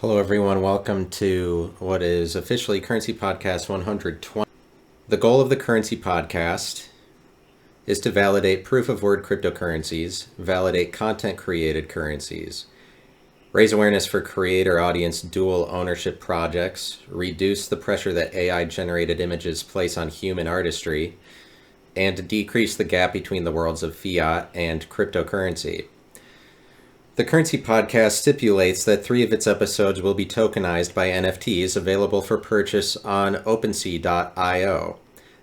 Hello, everyone. Welcome to what is officially Currency Podcast 120. The goal of the Currency Podcast is to validate proof of work cryptocurrencies, validate content created currencies, raise awareness for creator audience dual ownership projects, reduce the pressure that AI generated images place on human artistry, and decrease the gap between the worlds of fiat and cryptocurrency. The Currency Podcast stipulates that 3 of its episodes will be tokenized by NFTs available for purchase on OpenSea.io.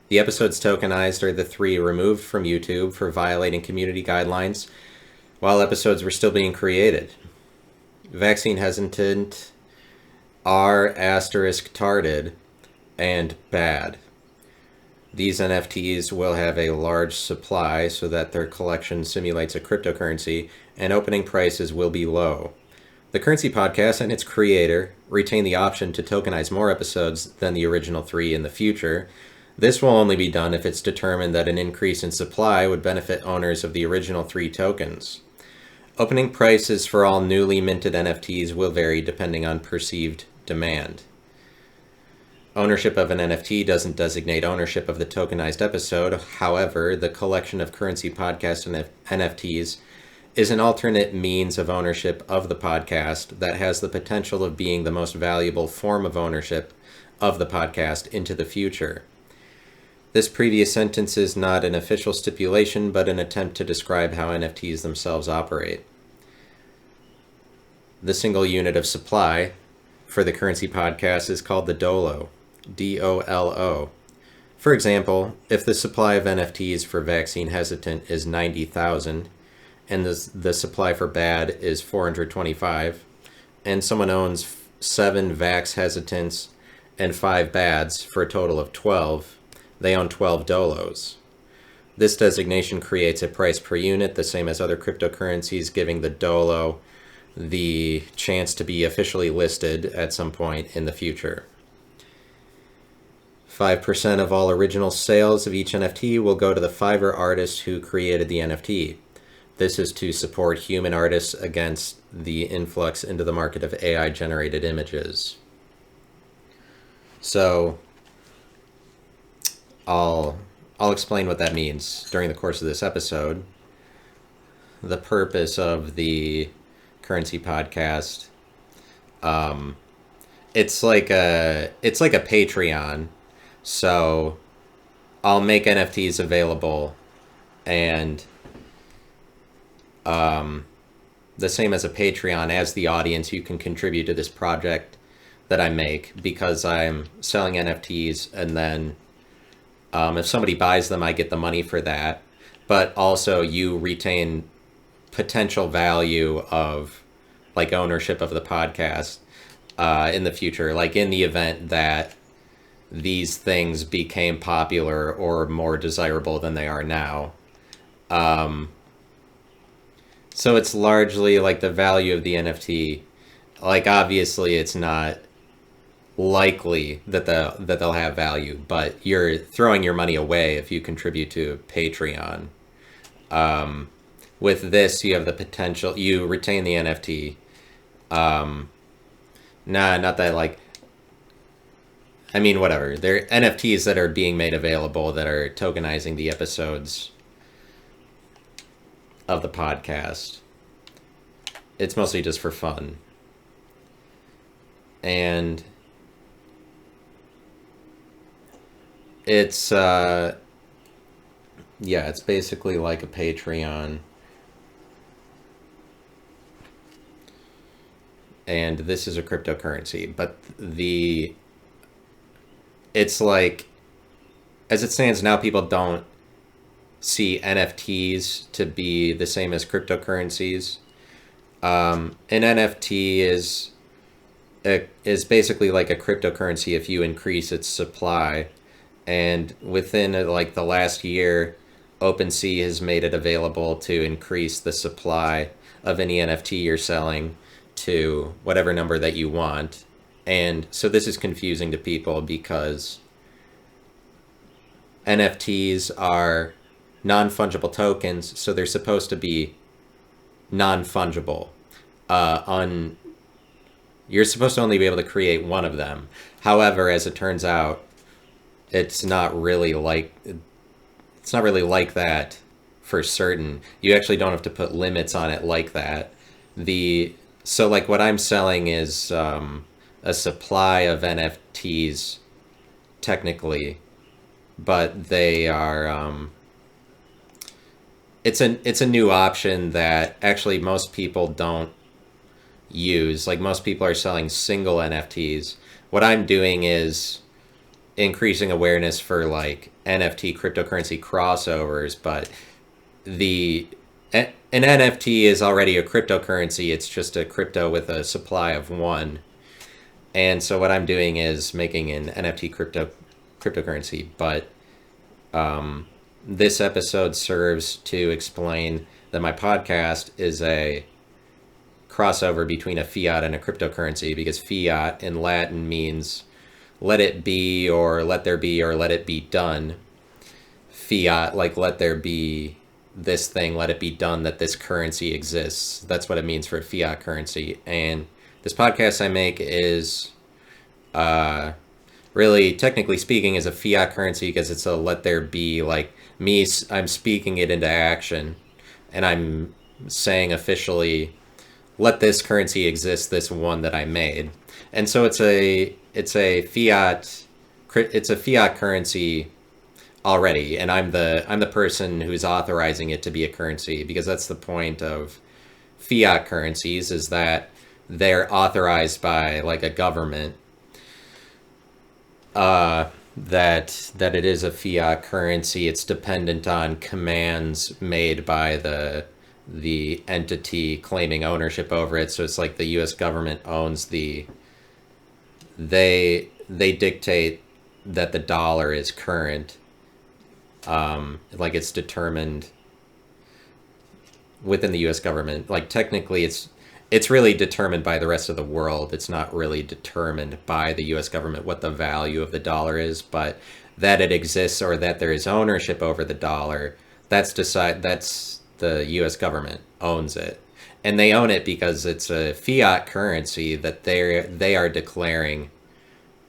The episodes tokenized are the 3 removed from YouTube for violating community guidelines while episodes were still being created. Vaccine hesitant, R**tarded, and bad. These NFTs will have a large supply so that their collection simulates a cryptocurrency, and opening prices will be low. The Currency Podcast and its creator retain the option to tokenize more episodes than the original 3 in the future. This will only be done if it's determined that an increase in supply would benefit owners of the original 3 tokens. Opening prices for all newly minted NFTs will vary depending on perceived demand. Ownership of an NFT doesn't designate ownership of the tokenized episode. However, the collection of Currency Podcast and NFTs is an alternate means of ownership of the podcast that has the potential of being the most valuable form of ownership of the podcast into the future. This previous sentence is not an official stipulation, but an attempt to describe how NFTs themselves operate. The single unit of supply for the Currency Podcast is called the DOLO. D-O-L-O. For example, if the supply of NFTs for Vaccine Hesitant is 90,000 and the supply for Bad is 425, and someone owns 7 Vax Hesitants and 5 Bads for a total of 12, they own 12 DOLOs. This designation creates a price per unit, the same as other cryptocurrencies, giving the DOLO the chance to be officially listed at some point in the future. 5% of all original sales of each NFT will go to the Fiverr artist who created the NFT. This is to support human artists against the influx into the market of AI-generated images. So, I'll explain what that means during the course of this episode. The purpose of the Currency Podcast, it's like a Patreon. So I'll make NFTs available, and the same as a Patreon, as the audience, you can contribute to this project that I make because I'm selling NFTs, and then if somebody buys them, I get the money for that. But also you retain potential value of like ownership of the podcast in the future, like in the event that these things became popular or more desirable than they are now. So it's largely like the value of the NFT. Like obviously it's not likely that they'll have value, but you're throwing your money away if you contribute to Patreon. With this, you have the potential, you retain the NFT. Not that like, I mean, whatever. They're NFTs that are being made available that are tokenizing the episodes of the podcast. It's mostly just for fun. And it's, it's basically like a Patreon. And this is a cryptocurrency, but it's like, as it stands now, people don't see NFTs to be the same as cryptocurrencies. An NFT is basically like a cryptocurrency if you increase its supply. And within like the last year, OpenSea has made it available to increase the supply of any NFT you're selling to whatever number that you want. And so this is confusing to people because NFTs are non-fungible tokens, so they're supposed to be non-fungible, You're supposed to only be able to create one of them. However, as it turns out, it's not really like that for certain. You actually don't have to put limits on it like that. So like what I'm selling is a supply of NFTs technically, but they are it's a new option that actually most people don't use. Like most people are selling single NFTs. What I'm doing is increasing awareness for like NFT cryptocurrency crossovers, but an NFT is already a cryptocurrency. It's just a crypto with a supply of one. And so what I'm doing is making an NFT cryptocurrency, but this episode serves to explain that my podcast is a crossover between a fiat and a cryptocurrency, because fiat in Latin means let it be or let there be or let it be done. Fiat, like let there be this thing, let it be done that this currency exists. That's what it means for a fiat currency. And this podcast I make is really, technically speaking, is a fiat currency because it's a let there be, like me, I'm speaking it into action, and I'm saying officially, let this currency exist, this one that I made. And so it's a fiat currency already, and I'm the person who's authorizing it to be a currency, because that's the point of fiat currencies, is that they're authorized by like a government, that it is a fiat currency. It's dependent on commands made by the entity claiming ownership over it. So it's like the U.S. government owns they dictate that the dollar is current. Like it's determined within the U.S. government. Like technically it's really determined by the rest of the world. It's not really determined by the U.S. government what the value of the dollar is, but that it exists or that there is ownership over the dollar, that's the U.S. government owns it. And they own it because it's a fiat currency that they are declaring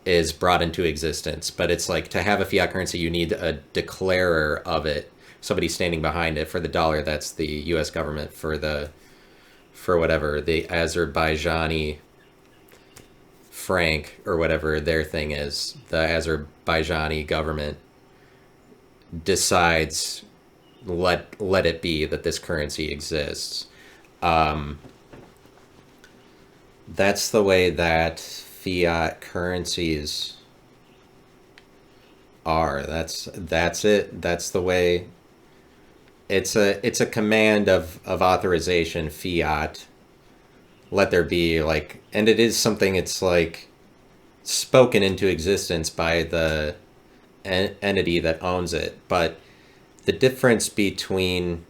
is brought into existence. But it's like, to have a fiat currency, you need a declarer of it, somebody standing behind it. For the dollar, that's the U.S. government. For whatever, the Azerbaijani franc or whatever their thing is, the Azerbaijani government decides, let it be that this currency exists. That's the way that fiat currencies are. That's it. That's the way. It's a command of authorization, fiat, let there be, like, and it is something, it's like spoken into existence by the entity that owns it. But the difference between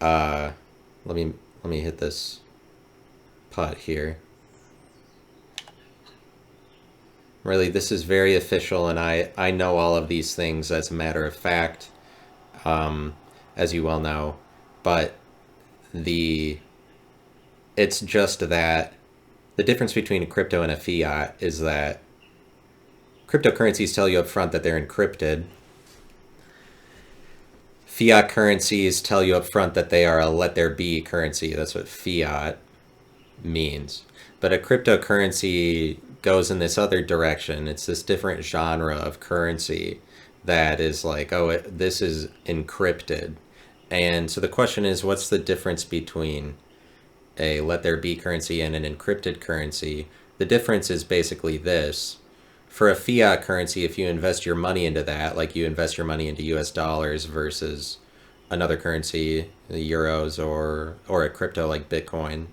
let me hit this putt here. Really, this is very official, and I know all of these things as a matter of fact, as you well know, but it's just that the difference between a crypto and a fiat is that cryptocurrencies tell you up front that they're encrypted. Fiat currencies tell you up front that they are a let there be currency. That's what fiat means. But a cryptocurrency goes in this other direction. It's this different genre of currency that is like, oh, this is encrypted. And so the question is, what's the difference between a let there be currency and an encrypted currency? The difference is basically this. For a fiat currency, if you invest your money into that, like you invest your money into US dollars versus another currency, the euros, or a crypto like Bitcoin.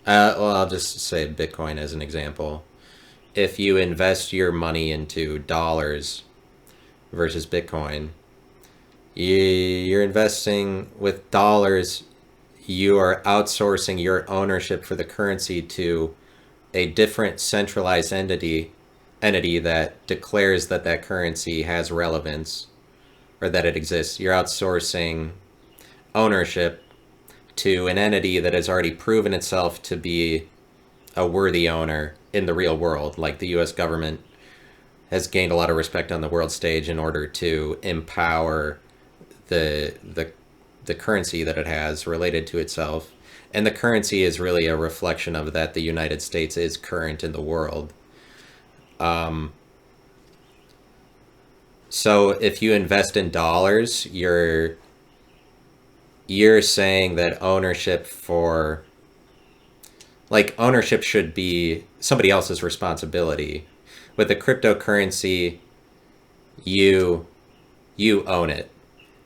Well, I'll just say Bitcoin as an example. If you invest your money into dollars versus Bitcoin, you're investing with dollars. You are outsourcing your ownership for the currency to a different centralized entity that declares that that currency has relevance or that it exists. You're outsourcing ownership to an entity that has already proven itself to be a worthy owner in the real world. Like the US government has gained a lot of respect on the world stage in order to empower the currency that it has related to itself. And the currency is really a reflection of that. The United States is current in the world. So if you invest in dollars, you're saying that ownership for, like, ownership should be somebody else's responsibility. With the cryptocurrency, you own it.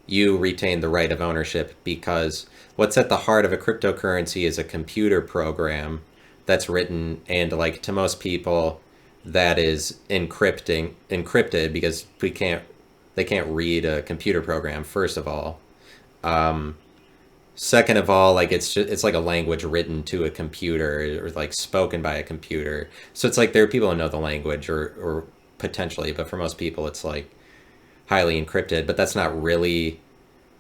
You retain the right of ownership, because what's at the heart of a cryptocurrency is a computer program that's written, and like to most people that is encrypted, because they can't read a computer program, first of all. Second of all, like it's like a language written to a computer, or like spoken by a computer. So it's like there are people who know the language, or potentially, but for most people it's like highly encrypted. But that's not really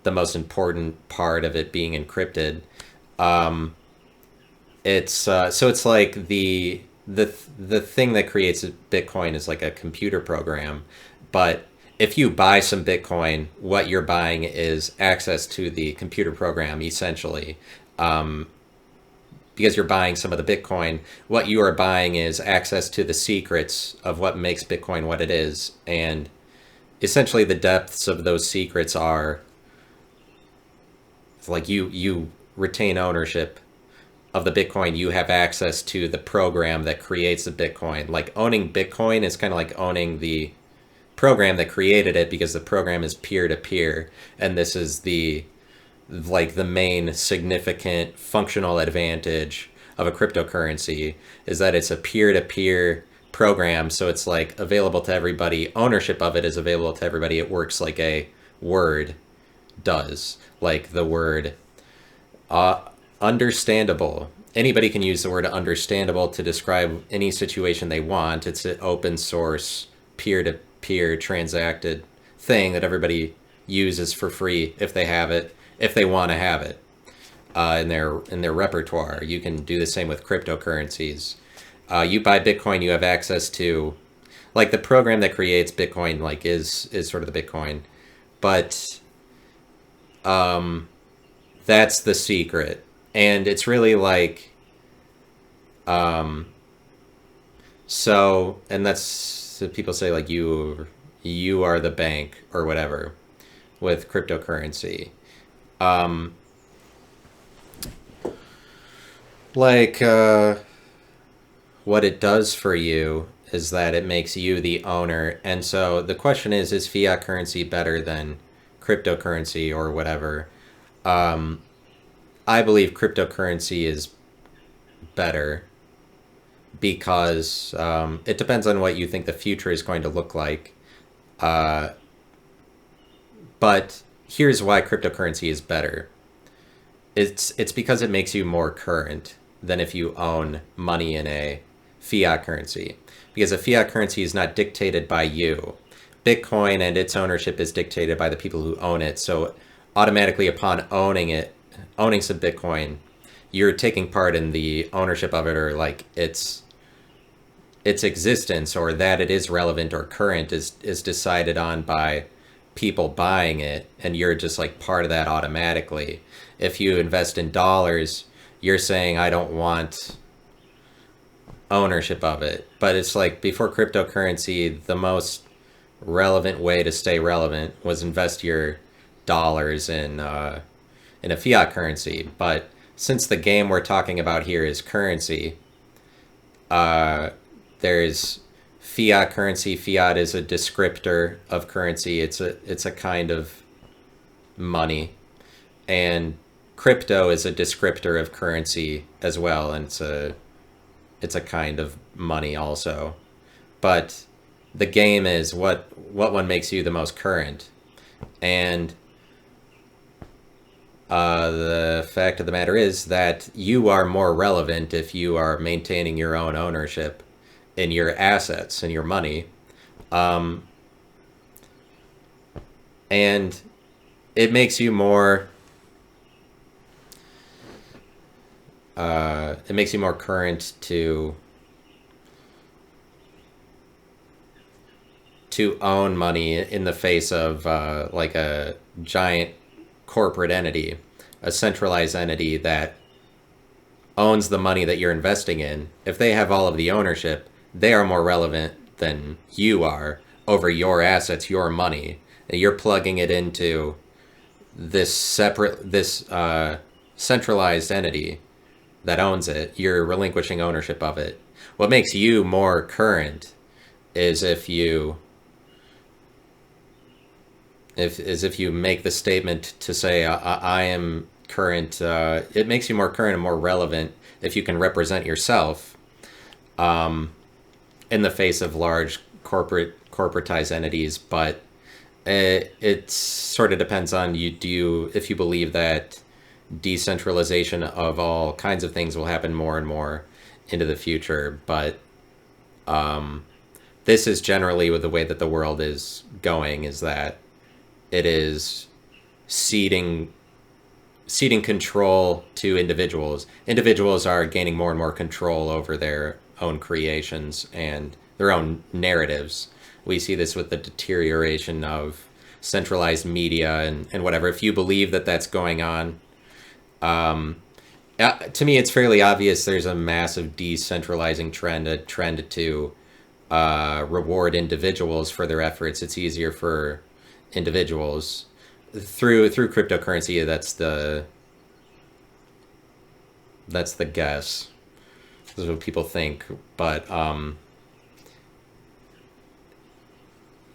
the most important part of it being encrypted. So it's like the thing that creates Bitcoin is like a computer program, but if you buy some Bitcoin, what you're buying is access to the computer program, essentially. Because you're buying some of the Bitcoin, what you are buying is access to the secrets of what makes Bitcoin what it is. And essentially the depths of those secrets are like you retain ownership of the Bitcoin. You have access to the program that creates the Bitcoin. Like owning Bitcoin is kind of like owning the program that created it, because the program is peer-to-peer, and this is the main significant functional advantage of a cryptocurrency, is that it's a peer-to-peer program. So it's like available to everybody. Ownership of it is available to everybody. It works like a word does, like the word understandable. Anybody can use the word understandable to describe any situation they want. It's an open source peer-to-peer transacted thing that everybody uses for free if they have it, if they want to have it in their repertoire. You can do the same with cryptocurrencies. You buy Bitcoin, you have access to, like, the program that creates Bitcoin, like is sort of the Bitcoin, but that's the secret. And it's really like so, and that's, so people say like you are the bank or whatever with cryptocurrency. Like what it does for you is that it makes you the owner. And so the question is fiat currency better than cryptocurrency or whatever? I believe cryptocurrency is better, because it depends on what you think the future is going to look like. But here's why cryptocurrency is better. It's because it makes you more current than if you own money in a fiat currency. Because a fiat currency is not dictated by you. Bitcoin and its ownership is dictated by the people who own it. So automatically upon owning some Bitcoin, you're taking part in the ownership of it, or like its existence, or that it is relevant or current is decided on by people buying it, and you're just like part of that automatically. If you invest in dollars, you're saying I don't want ownership of it. But it's like before cryptocurrency, the most relevant way to stay relevant was invest your dollars in a fiat currency. But since the game we're talking about here is currency, there's fiat currency. Fiat is a descriptor of currency. It's a kind of money, and crypto is a descriptor of currency as well, and it's a kind of money also. But the game is what one makes you the most current. And the fact of the matter is that you are more relevant if you are maintaining your own ownership in your assets and your money. And it makes you more, it makes you more current to own money in the face of like a giant corporate entity, a centralized entity that owns the money that you're investing in. If they have all of the ownership, they are more relevant than you are over your assets, your money. You're plugging it into this centralized entity that owns it. You're relinquishing ownership of it. What makes you more current is if you make the statement to say I am current. It makes you more current and more relevant if you can represent yourself in the face of large corporatized entities. But it sort of depends on you. If you believe that decentralization of all kinds of things will happen more and more into the future. But this is generally with the way that the world is going, is that it is ceding control to individuals. Individuals are gaining more and more control over their own creations and their own narratives. We see this with the deterioration of centralized media and whatever. If you believe that that's going on, to me, it's fairly obvious there's a massive decentralizing trend, a trend to reward individuals for their efforts. It's easier for individuals through cryptocurrency. That's the guess. This is what people think. But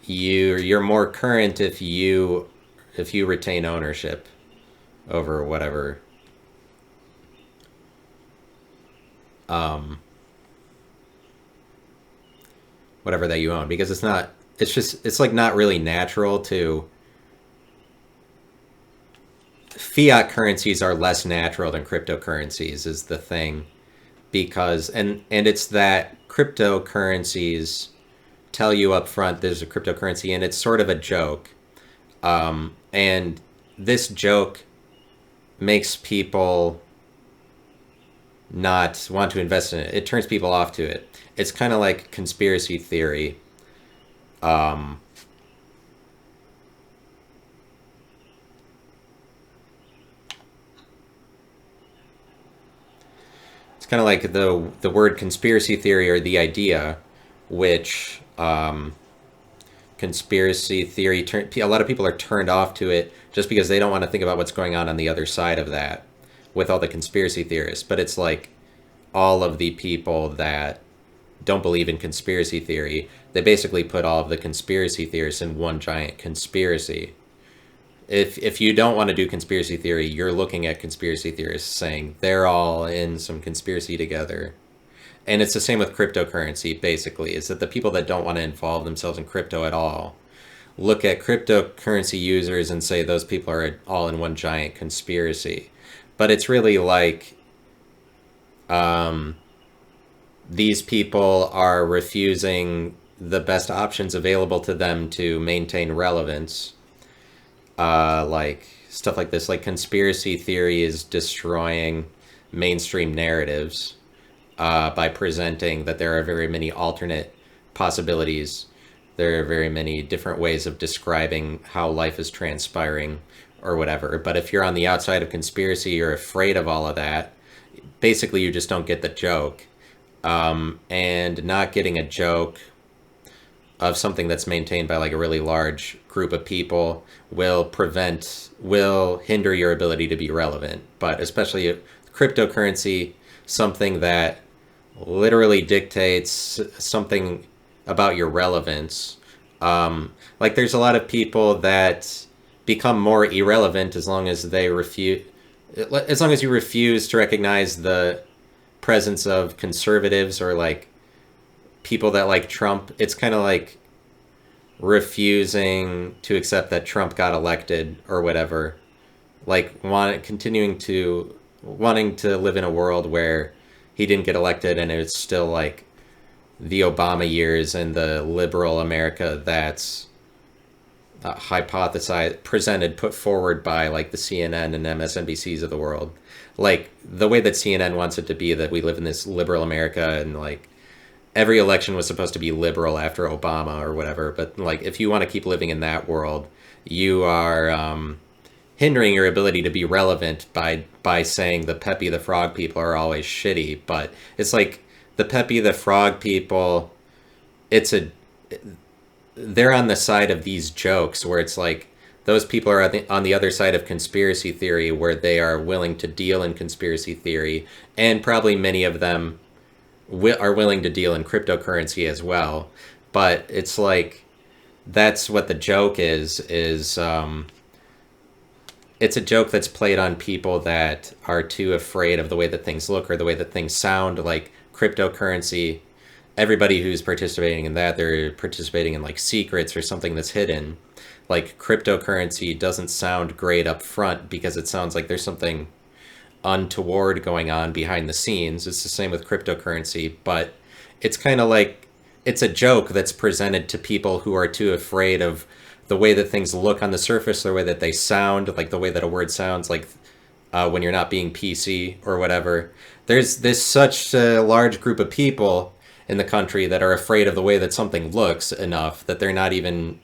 you're more current if you retain ownership over whatever whatever that you own, because it's like not really natural to. Fiat currencies are less natural than cryptocurrencies is the thing, because and it's that cryptocurrencies tell you up front there's a cryptocurrency and it's sort of a joke, and this joke makes people not want to invest in it. It turns people off to it. It's kind of like conspiracy theory. It's kind of like the word conspiracy theory, or the idea, which conspiracy theory, a lot of people are turned off to it just because they don't want to think about what's going on the other side of that with all the conspiracy theorists. But it's like all of the people that don't believe in conspiracy theory, they basically put all of the conspiracy theorists in one giant conspiracy. If you don't want to do conspiracy theory, you're looking at conspiracy theorists saying they're all in some conspiracy together. And it's the same with cryptocurrency, basically, is that the people that don't want to involve themselves in crypto at all look at cryptocurrency users and say those people are all in one giant conspiracy. But it's really like these people are refusing the best options available to them to maintain relevance. Like stuff like this, like conspiracy theory is destroying mainstream narratives by presenting that there are very many alternate possibilities. There are very many different ways of describing how life is transpiring or whatever. But if you're on the outside of conspiracy, you're afraid of all of that. Basically, you just don't get the joke. And not getting a joke of something that's maintained by like a really large group of people will hinder your ability to be relevant. But especially cryptocurrency, something that literally dictates something about your relevance. Like there's a lot of people that become more irrelevant as long as you refuse to recognize the presence of conservatives or like people that like Trump. It's kind of like refusing to accept that Trump got elected or whatever, like wanting to live in a world where he didn't get elected and it's still like the Obama years and the liberal America that's hypothesized, presented, put forward by like the CNN and MSNBCs of the world. Like the way that CNN wants it to be, that we live in this liberal America and like every election was supposed to be liberal after Obama or whatever. But like if you want to keep living in that world, you are hindering your ability to be relevant by saying the Peppy the Frog people are always shitty. But it's like the Peppy the Frog people, it's a they're on the side of these jokes where it's like those people are on the other side of conspiracy theory, where they are willing to deal in conspiracy theory, and probably many of them are willing to deal in cryptocurrency as well. But it's like that's what the joke is it's a joke that's played on people that are too afraid of the way that things look or the way that things sound. Like cryptocurrency, everybody who's participating in that, they're participating in like secrets or something that's hidden. Like cryptocurrency doesn't sound great up front because it sounds like there's something untoward going on behind the scenes. It's the same with cryptocurrency, but it's kind of like it's a joke that's presented to people who are too afraid of the way that things look on the surface, the way that they sound, like the way that a word sounds, like when you're not being PC or whatever. There's such a large group of people in the country that are afraid of the way that something looks enough that they're not even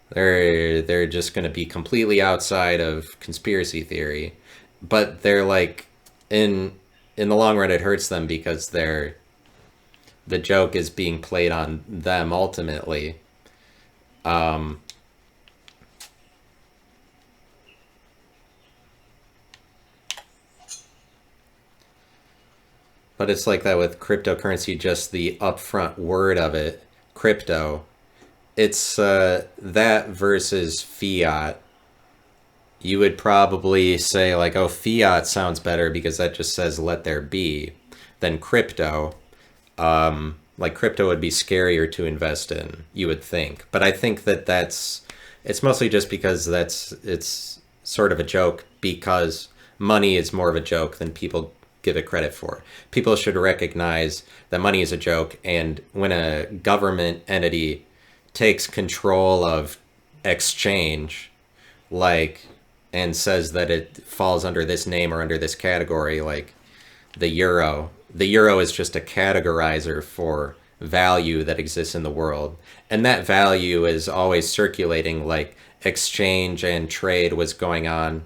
they're just going to be completely outside of conspiracy theory. But they're like in the long run it hurts them because the joke is being played on them ultimately. But it's like that with cryptocurrency, just the upfront word of it, crypto. It's that versus fiat. You would probably say like, oh, fiat sounds better because that just says let there be, than crypto. Like crypto would be scarier to invest in, you would think. But I think that it's mostly just because it's sort of a joke, because money is more of a joke than people give it credit for. People should recognize that money is a joke, and when a government entity takes control of exchange, like, and says that it falls under this name or under this category, like the euro. The euro is just a categorizer for value that exists in the world. And that value is always circulating, like exchange and trade was going on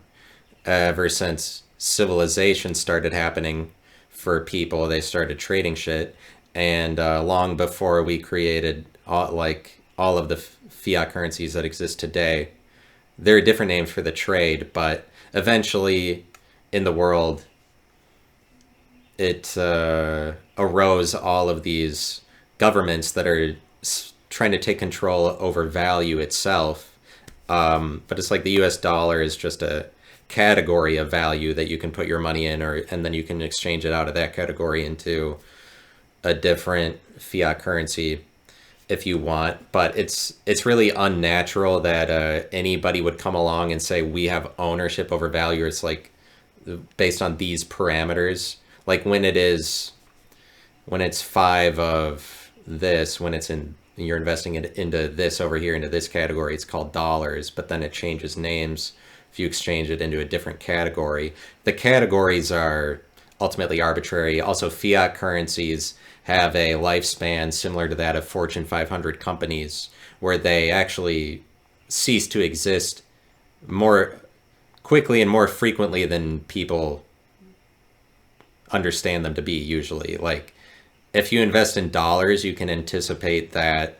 ever since civilization started happening for people. They started trading shit. And long before we created all of the fiat currencies that exist today, there are different names for the trade, but eventually in the world, it arose all of these governments that are trying to take control over value itself. But it's like the US dollar is just a category of value that you can put your money in, and then you can exchange it out of that category into a different fiat currency if you want. But it's really unnatural that anybody would come along and say we have ownership over value. It's like based on these parameters. Like when it's 5 of this, when you're investing it into this over here, into this category, it's called dollars, but then it changes names if you exchange it into a different category. The categories are ultimately arbitrary. Also, fiat currencies have a lifespan similar to that of Fortune 500 companies, where they actually cease to exist more quickly and more frequently than people understand them to be usually. Like if you invest in dollars, you can anticipate that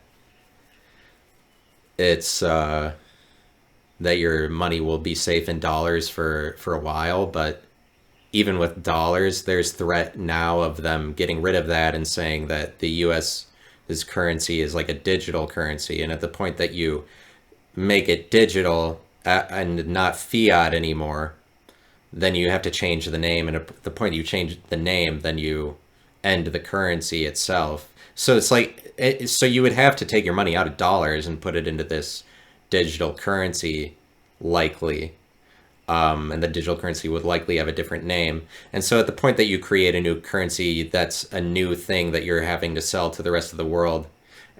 it's that your money will be safe in dollars for a while. But even with dollars, there's threat now of them getting rid of that and saying that the US's currency is like a digital currency. And at the point that you make it digital and not fiat anymore, then you have to change the name. And at the point you change the name, then you end the currency itself. So it's like, so you would have to take your money out of dollars and put it into this digital currency, likely. And the digital currency would likely have a different name. And so at the point that you create a new currency, that's a new thing that you're having to sell to the rest of the world.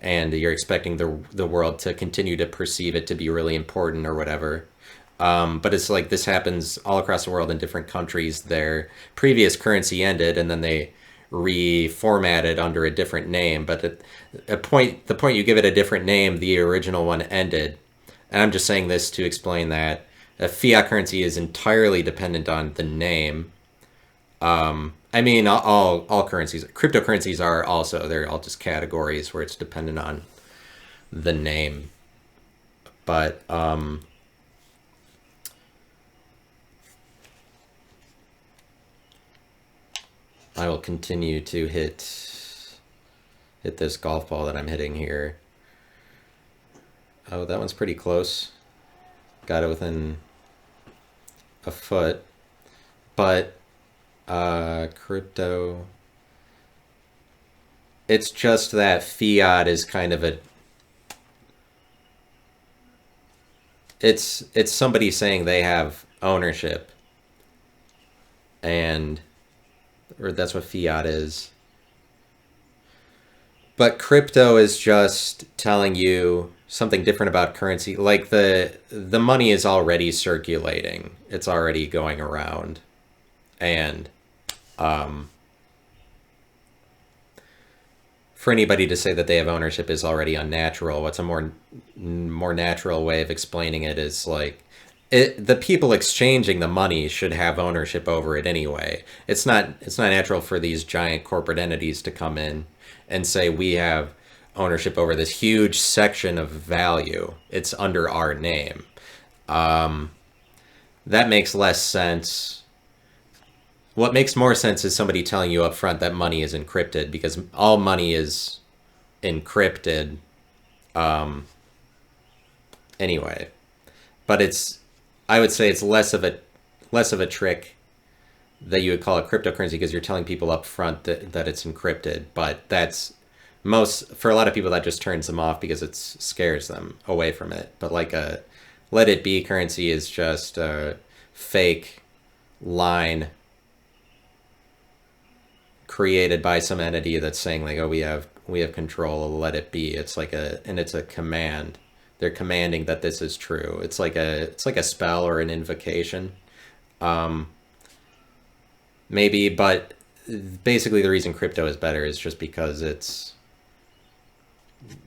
and you're expecting the world to continue to perceive it to be really important or whatever. But it's like this happens all across the world in different countries. Their previous currency ended, and then they reformatted under a different name. But at the point you give it a different name, the original one ended. And I'm just saying this to explain that a fiat currency is entirely dependent on the name. I mean, all currencies, cryptocurrencies are also, they're all just categories where it's dependent on the name. But I will continue to hit this golf ball that I'm hitting here. Oh, that one's pretty close. Got it within a foot. But crypto, it's just that fiat is kind of it's somebody saying they have ownership, and or that's what fiat is. But crypto is just telling you something different about currency. Like the money is already circulating. It's already going around. And for anybody to say that they have ownership is already unnatural. What's a more natural way of explaining it is like the people exchanging the money should have ownership over it anyway. It's not natural for these giant corporate entities to come in and say we have ownership over this huge section of value. It's under our name. That makes less sense. What makes more sense is somebody telling you up front that money is encrypted, because all money is encrypted anyway. But I would say it's less of a trick that you would call it cryptocurrency, because you're telling people up front that it's encrypted. But for a lot of people, that just turns them off because it scares them away from it. But like a let it be currency is just a fake line created by some entity that's saying like, oh, we have control, let it be. It's like it's a command. They're commanding that this is true. It's like a spell or an invocation. Maybe, but basically the reason crypto is better is just because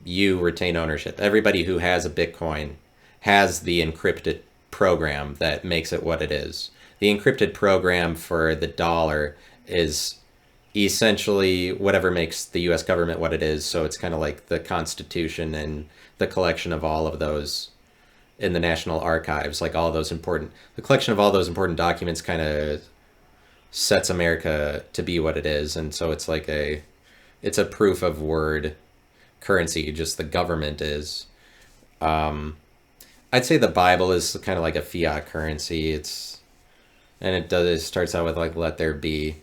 you retain ownership. Everybody who has a Bitcoin has the encrypted program that makes it what it is. The encrypted program for the dollar is essentially whatever makes the US government what it is. So it's kind of like the Constitution and the collection of all of those in the National Archives, like the collection of all those important documents kind of sets America to be what it is. And so it's like it's a proof of word currency, just the government is. I'd say the Bible is kind of like a fiat currency. It starts out with like, let there be.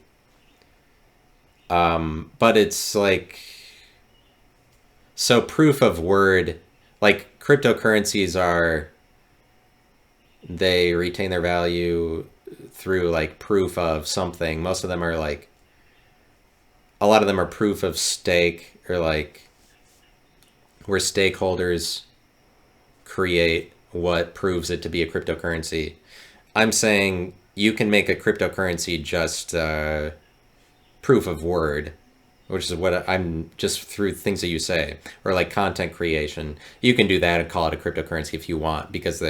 But it's like, so proof of word, like cryptocurrencies they retain their value through like proof of something. Most of them are like, a lot of them are proof of stake, or like where stakeholders create what proves it to be a cryptocurrency. I'm saying you can make a cryptocurrency just proof of word, which is what I'm just through things that you say, or like content creation. You can do that and call it a cryptocurrency if you want, because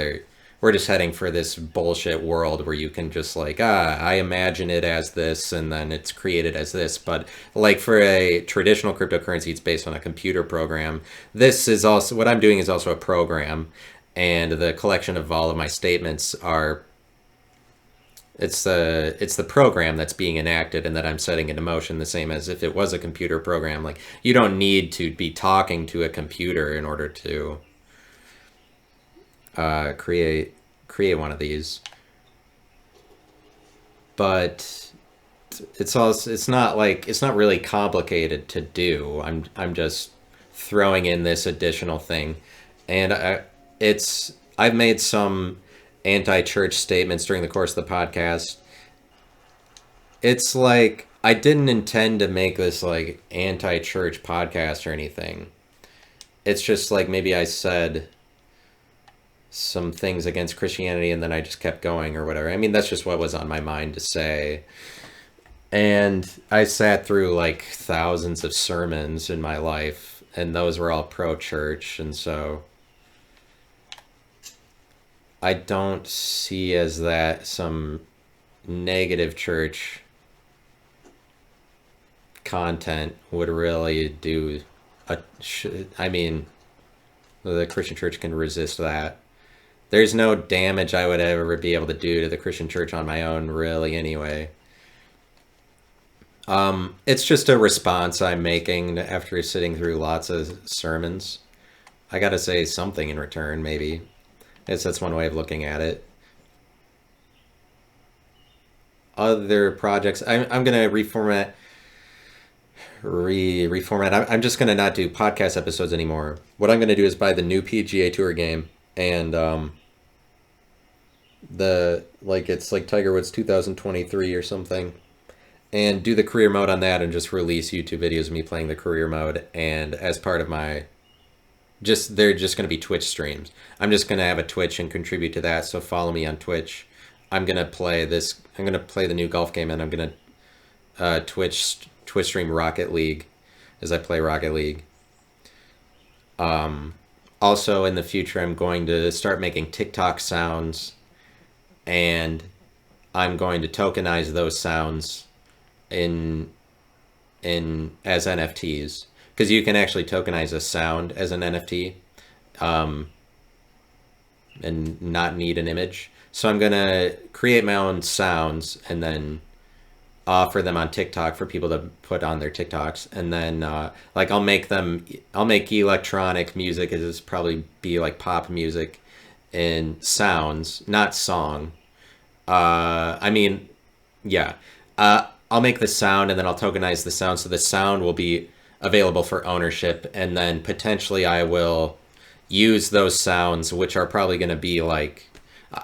we're just heading for this bullshit world where you can just like, I imagine it as this and then it's created as this. But like for a traditional cryptocurrency, it's based on a computer program. This is also, what I'm doing is also a program, and the collection of all of my statements it's the program that's being enacted and that I'm setting into motion, the same as if it was a computer program. Like, you don't need to be talking to a computer in order to create one of these. But it's not really complicated to do. I'm just throwing in this additional thing, and I've made some anti-church statements during the course of the podcast. It's like, I didn't intend to make this like anti-church podcast or anything. it's just like maybe I said some things against Christianity and then I just kept going or whatever. I mean, that's just what was on my mind to say. And I sat through like thousands of sermons in my life, and those were all pro church. And so I don't see as that some negative church content would really do I mean, the Christian church can resist that. There's no damage I would ever be able to do to the Christian church on my own, really, anyway. It's just a response I'm making after sitting through lots of sermons. I gotta say something in return, maybe. That's one way of looking at it. Other projects, I'm gonna reformat. I'm just gonna not do podcast episodes anymore. What I'm gonna do is buy the new PGA Tour game, and it's like Tiger Woods 2023 or something, and do the career mode on that, and just release YouTube videos of me playing the career mode. And as part of my, they're just gonna be Twitch streams. I'm just gonna have a Twitch and contribute to that. So follow me on Twitch. I'm gonna play the new golf game, and I'm gonna Twitch stream Rocket League as I play Rocket League. Also, in the future, I'm going to start making TikTok sounds, and I'm going to tokenize those sounds in as NFTs, because you can actually tokenize a sound as an NFT, and not need an image. So I'm gonna create my own sounds and then offer them on TikTok for people to put on their TikToks, and then I'll make electronic music. It'll probably be like pop music and sounds, not song. I mean, yeah. I'll make the sound and then I'll tokenize the sound, so the sound will be available for ownership, and then potentially I will use those sounds, which are probably going to be like,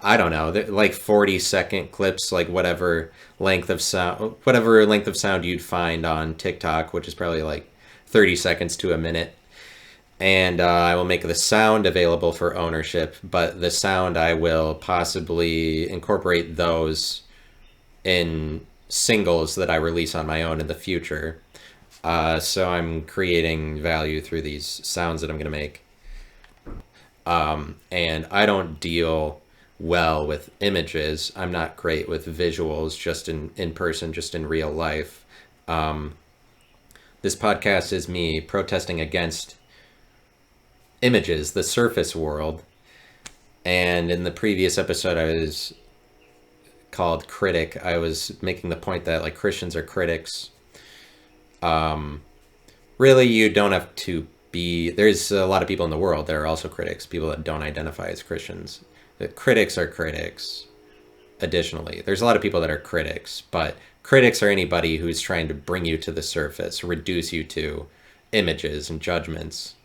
I don't know, like 40-second clips, like whatever length of sound you'd find on TikTok, which is probably like 30 seconds to a minute. And I will make the sound available for ownership, but the sound, I will possibly incorporate those in singles that I release on my own in the future. So I'm creating value through these sounds that I'm going to make. And I don't deal well with images. I'm not great with visuals, just in person, just in real life. This podcast is me protesting against images, the surface world. And in the previous episode, I was called critic. I was making the point that like Christians are critics. Really, you don't have to be. There's a lot of people in the world that are also critics, people that don't identify as Christians. The critics are critics. Additionally, there's a lot of people that are critics, but critics are anybody who's trying to bring you to the surface, reduce you to images and judgments,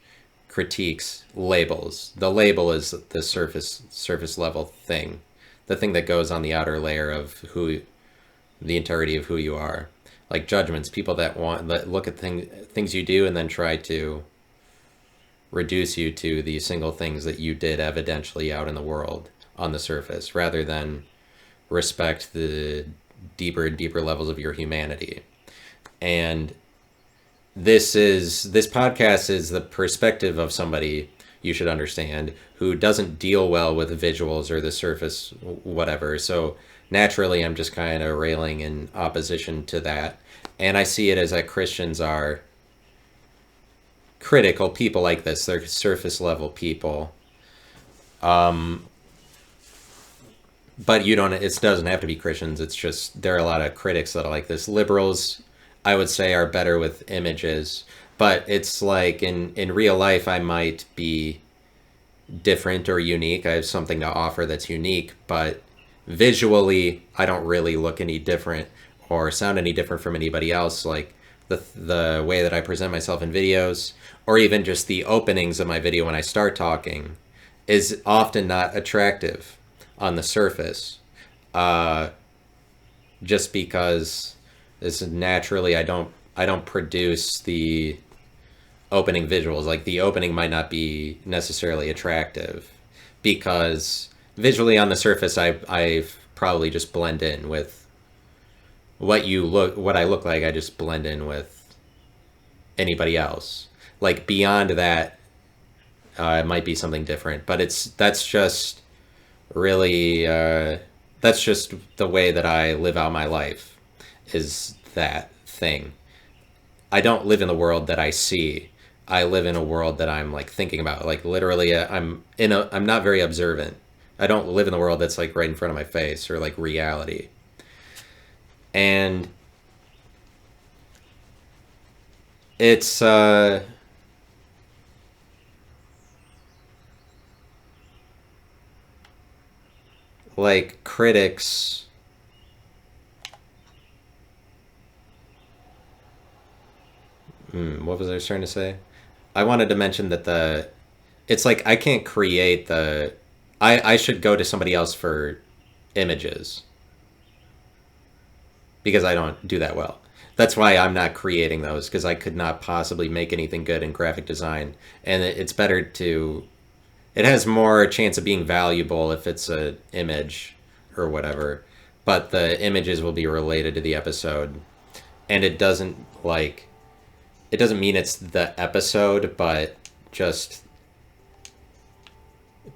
critiques, labels. The label is the surface level thing, the thing that goes on the outer layer of the entirety of who you are. Like judgments, people that look at things you do and then try to reduce you to the single things that you did evidentially out in the world on the surface, rather than respect the deeper and deeper levels of your humanity. And this podcast is the perspective of somebody, you should understand, who doesn't deal well with visuals or the surface whatever. So naturally, I'm just kind of railing in opposition to that. And I see it as that Christians are critical people like this. They're surface level people. But it doesn't have to be Christians. It's just, there are a lot of critics that are like this. Liberals, I would say, are better with images. But it's like in real life, I might be different or unique. I have something to offer that's unique, but visually, I don't really look any different or sound any different from anybody else. Like the way that I present myself in videos, or even just the openings of my video when I start talking, is often not attractive on the surface. Just because naturally I don't produce the opening visuals. Like the opening might not be necessarily attractive because visually on the surface, I probably just blend in with what I look like. I just blend in with anybody else. Like beyond that, it might be something different. But that's just really that's just the way that I live out my life. Is that thing? I don't live in the world that I see. I live in a world that I'm like thinking about. Like literally, I'm not very observant. I don't live in the world that's like right in front of my face or like reality. And it's like critics. What was I trying to say? I wanted to mention that it's like I can't create I should go to somebody else for images because I don't do that well. That's why I'm not creating those because I could not possibly make anything good in graphic design. And it's better to, it has more chance of being valuable if it's a image or whatever. But the images will be related to the episode. And it doesn't mean it's the episode, but just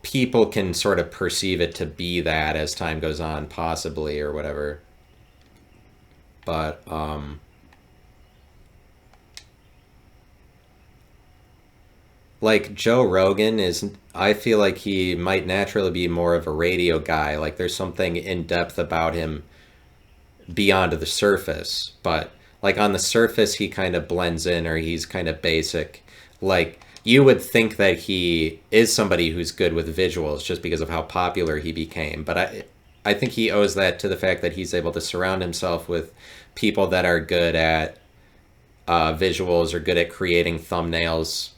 people can sort of perceive it to be that as time goes on, possibly, or whatever. But like Joe Rogan is, I feel like he might naturally be more of a radio guy. Like there's something in depth about him beyond the surface, but like on the surface he kind of blends in, or he's kind of basic. Like you would think that he is somebody who's good with visuals just because of how popular he became, but I think he owes that to the fact that he's able to surround himself with people that are good at visuals or good at creating thumbnails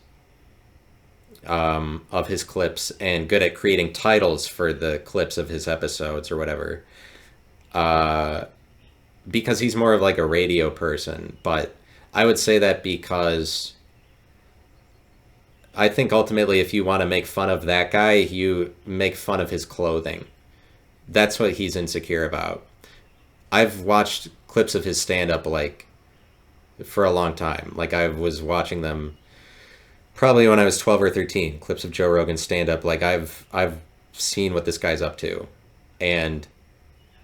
of his clips and good at creating titles for the clips of his episodes or whatever. Because he's more of like a radio person. But I would say that because I think ultimately if you want to make fun of that guy, you make fun of his clothing. That's what he's insecure about. I've watched clips of his stand-up like for a long time. Like I was watching them probably when I was 12 or 13, clips of Joe Rogan stand-up. Like I've seen what this guy's up to. And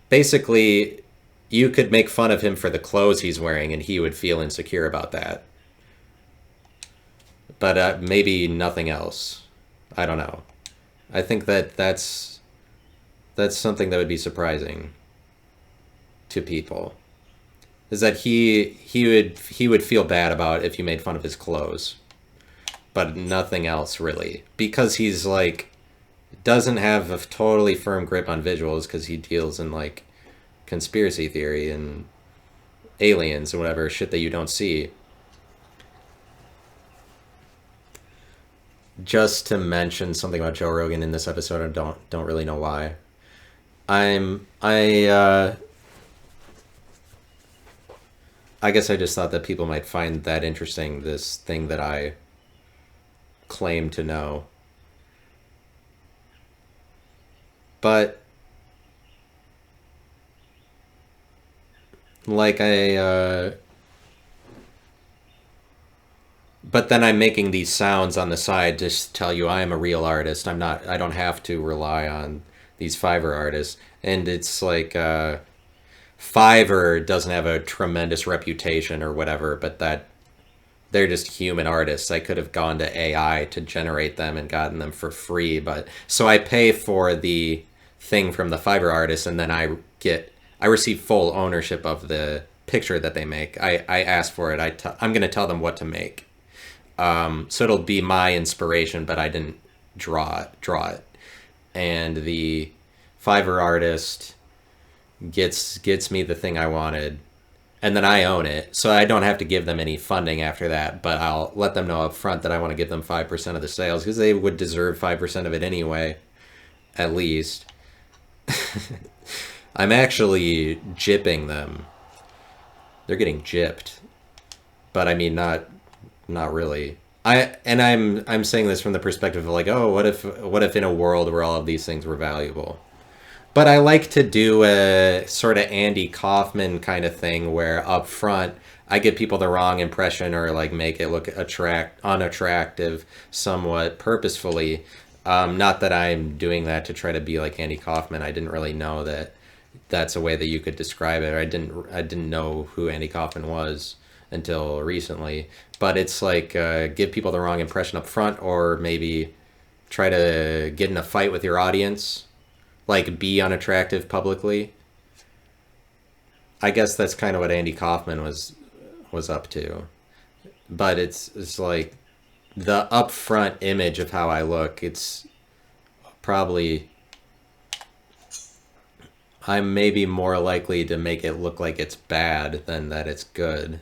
basically you could make fun of him for the clothes he's wearing and he would feel insecure about that. But maybe nothing else. I don't know. I think that's something that would be surprising to people. Is that he would feel bad about if you made fun of his clothes. But nothing else really. Because he's like doesn't have a totally firm grip on visuals because he deals in like conspiracy theory and aliens and whatever shit that you don't see. Just to mention something about Joe Rogan in this episode, I don't really know why. I guess I just thought that people might find that interesting, this thing that I claim to know. But like but then I'm making these sounds on the side to tell you I am a real artist. I don't have to rely on these Fiverr artists. And it's like Fiverr doesn't have a tremendous reputation or whatever, but that they're just human artists. I could have gone to AI to generate them and gotten them for free, but so I pay for the thing from the Fiverr artist, and then I receive full ownership of the picture that they make. I ask for it. I'm going to tell them what to make. So it'll be my inspiration, but I didn't draw it. And the Fiverr artist gets me the thing I wanted, and then I own it, so I don't have to give them any funding after that, but I'll let them know up front that I want to give them 5% of the sales, because they would deserve 5% of it anyway, at least. I'm actually gypping them. They're getting gypped. But I mean, not really. I'm saying this from the perspective of like, oh, what if in a world where all of these things were valuable? But I like to do a sort of Andy Kaufman kind of thing where up front I give people the wrong impression or like make it look unattractive somewhat purposefully. Not that I'm doing that to try to be like Andy Kaufman. I didn't really know that that's a way that you could describe it. I didn't know who Andy Kaufman was until recently. But it's like give people the wrong impression up front, or maybe try to get in a fight with your audience, like be unattractive publicly. I guess that's kind of what Andy Kaufman was up to. But it's like the upfront image of how I look. It's probably I'm maybe more likely to make it look like it's bad than that it's good.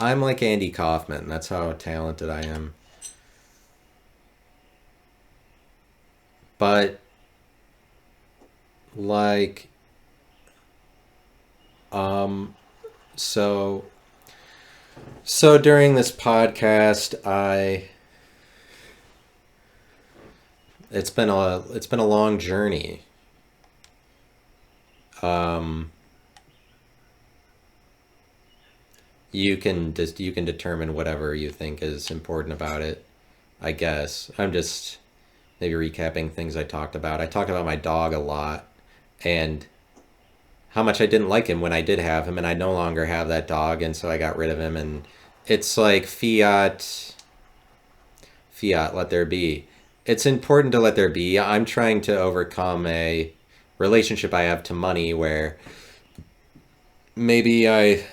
I'm like Andy Kaufman. That's how talented I am. But like um so so during this podcast, I it's been a long journey. Um you can determine whatever you think is important about it, I guess. I'm just maybe recapping things I talked about. I talked about my dog a lot and how much I didn't like him when I did have him, and I no longer have that dog, and so I got rid of him. And it's like fiat, let there be. It's important to let there be. I'm trying to overcome a relationship I have to money where maybe I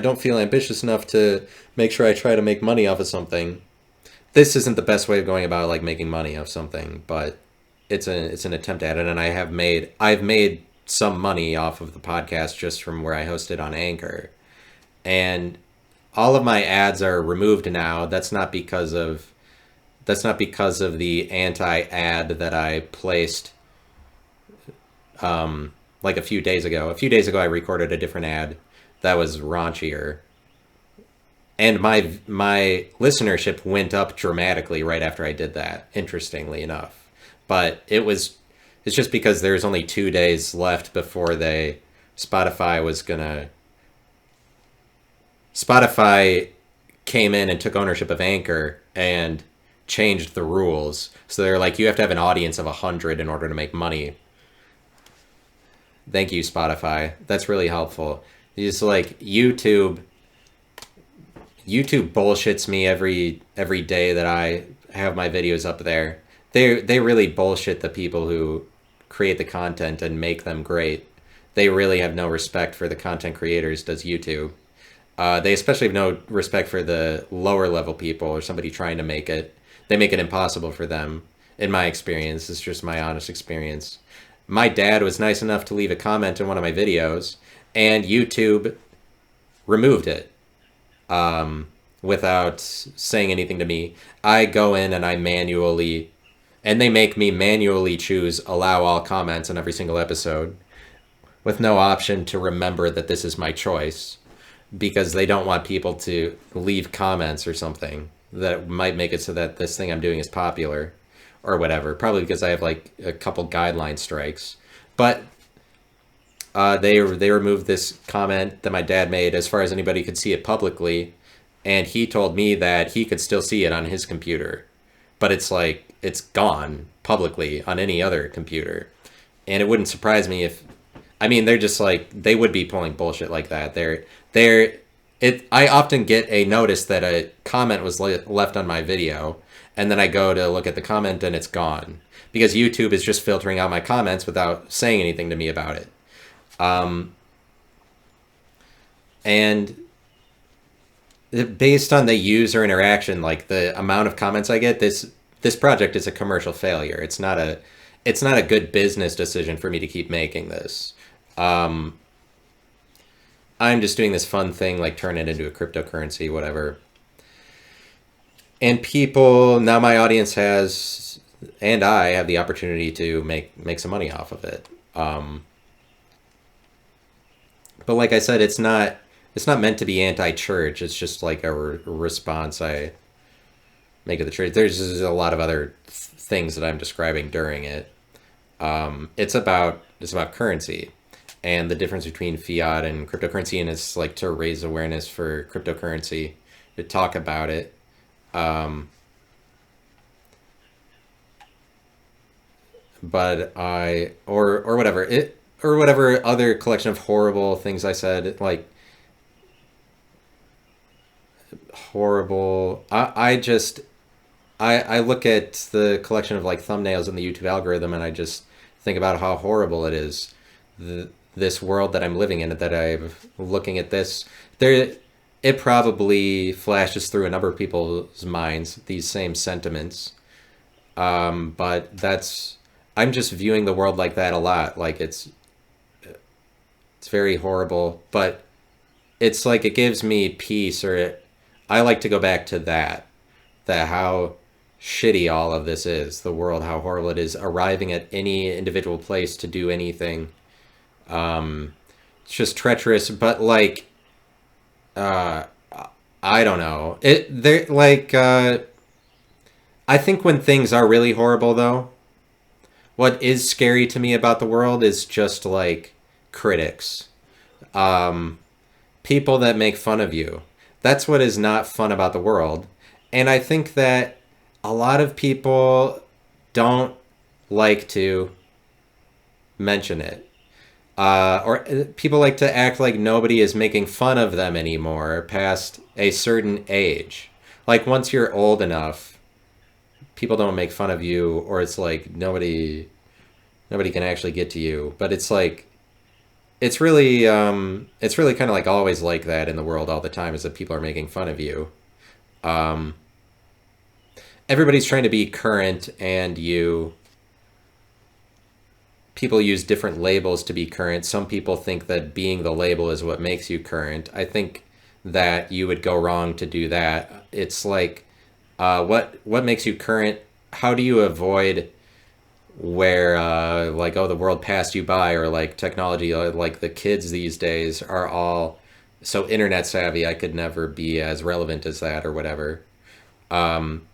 don't feel ambitious enough to make sure I try to make money off of something. This isn't the best way of going about like making money off something, but it's an attempt at it, and I've made some money off of the podcast just from where I hosted on Anchor. And all of my ads are removed now. That's not because of the anti-ad that I placed like a few days ago. A few days ago I recorded a different ad that was raunchier, and my listenership went up dramatically right after I did that, interestingly enough. But it's just because there's only 2 days left before they Spotify was gonna Spotify came in and took ownership of Anchor and changed the rules. So they're like, you have to have an audience of 100 in order to make money. Thank you, Spotify. That's really helpful. It's like YouTube bullshits me every day that I have my videos up there. They really bullshit the people who create the content and make them great. They really have no respect for the content creators, does YouTube. They especially have no respect for the lower level people or somebody trying to make it. They make it impossible for them, in my experience. It's just my honest experience. My dad was nice enough to leave a comment in one of my videos, and YouTube removed it without saying anything to me. I go in and and they make me manually choose allow all comments on every single episode with no option to remember that this is my choice, because they don't want people to leave comments or something that might make it so that this thing I'm doing is popular or whatever. Probably because I have like a couple guideline strikes. But they removed this comment that my dad made as far as anybody could see it publicly, and he told me that he could still see it on his computer, but it's like it's gone publicly on any other computer. And it wouldn't surprise me if, I mean, they're just like, they would be pulling bullshit like that. I often get a notice that a comment was left on my video, and then I go to look at the comment and it's gone because YouTube is just filtering out my comments without saying anything to me about it. And based on the user interaction, like the amount of comments I get, this project is a commercial failure. It's not a good business decision for me to keep making this. I'm just doing this fun thing, like turn it into a cryptocurrency, whatever. And people, now my audience has, and I have the opportunity to make some money off of it. But like I said, it's not meant to be anti-church. It's just like a response I make of the church. There's a lot of other things that I'm describing during it. It's about currency and the difference between fiat and cryptocurrency, and it's like to raise awareness for cryptocurrency, to talk about it. Um, but or whatever it or whatever other collection of horrible things I said, like horrible. I look at the collection of like thumbnails in the YouTube algorithm, and I just think about how horrible it is. This world that I'm living in, that I'm looking at this, there, it probably flashes through a number of people's minds these same sentiments. But I'm just viewing the world like that a lot. Like it's very horrible, but it's like it gives me peace, I like to go back to that how shitty all of this is, the world, how horrible it is, arriving at any individual place to do anything. Um, it's just treacherous, but like, uh, I don't know. They're like, I think when things are really horrible, though, what is scary to me about the world is just like critics. Um, People that make fun of you. That's what is not fun about the world. And I think that a lot of people don't like to mention it. Or people like to act like nobody is making fun of them anymore past a certain age. Like once you're old enough, people don't make fun of you, or it's like nobody can actually get to you. But it's like it's really kind of like always like that in the world all the time, is that people are making fun of you. Um, Everybody's trying to be current, and people use different labels to be current. Some people think that being the label is what makes you current. I think that you would go wrong to do that. It's like, what makes you current? How do you avoid where like, oh, the world passed you by, or like technology, like the kids these days are all so internet savvy, I could never be as relevant as that, or whatever. Um,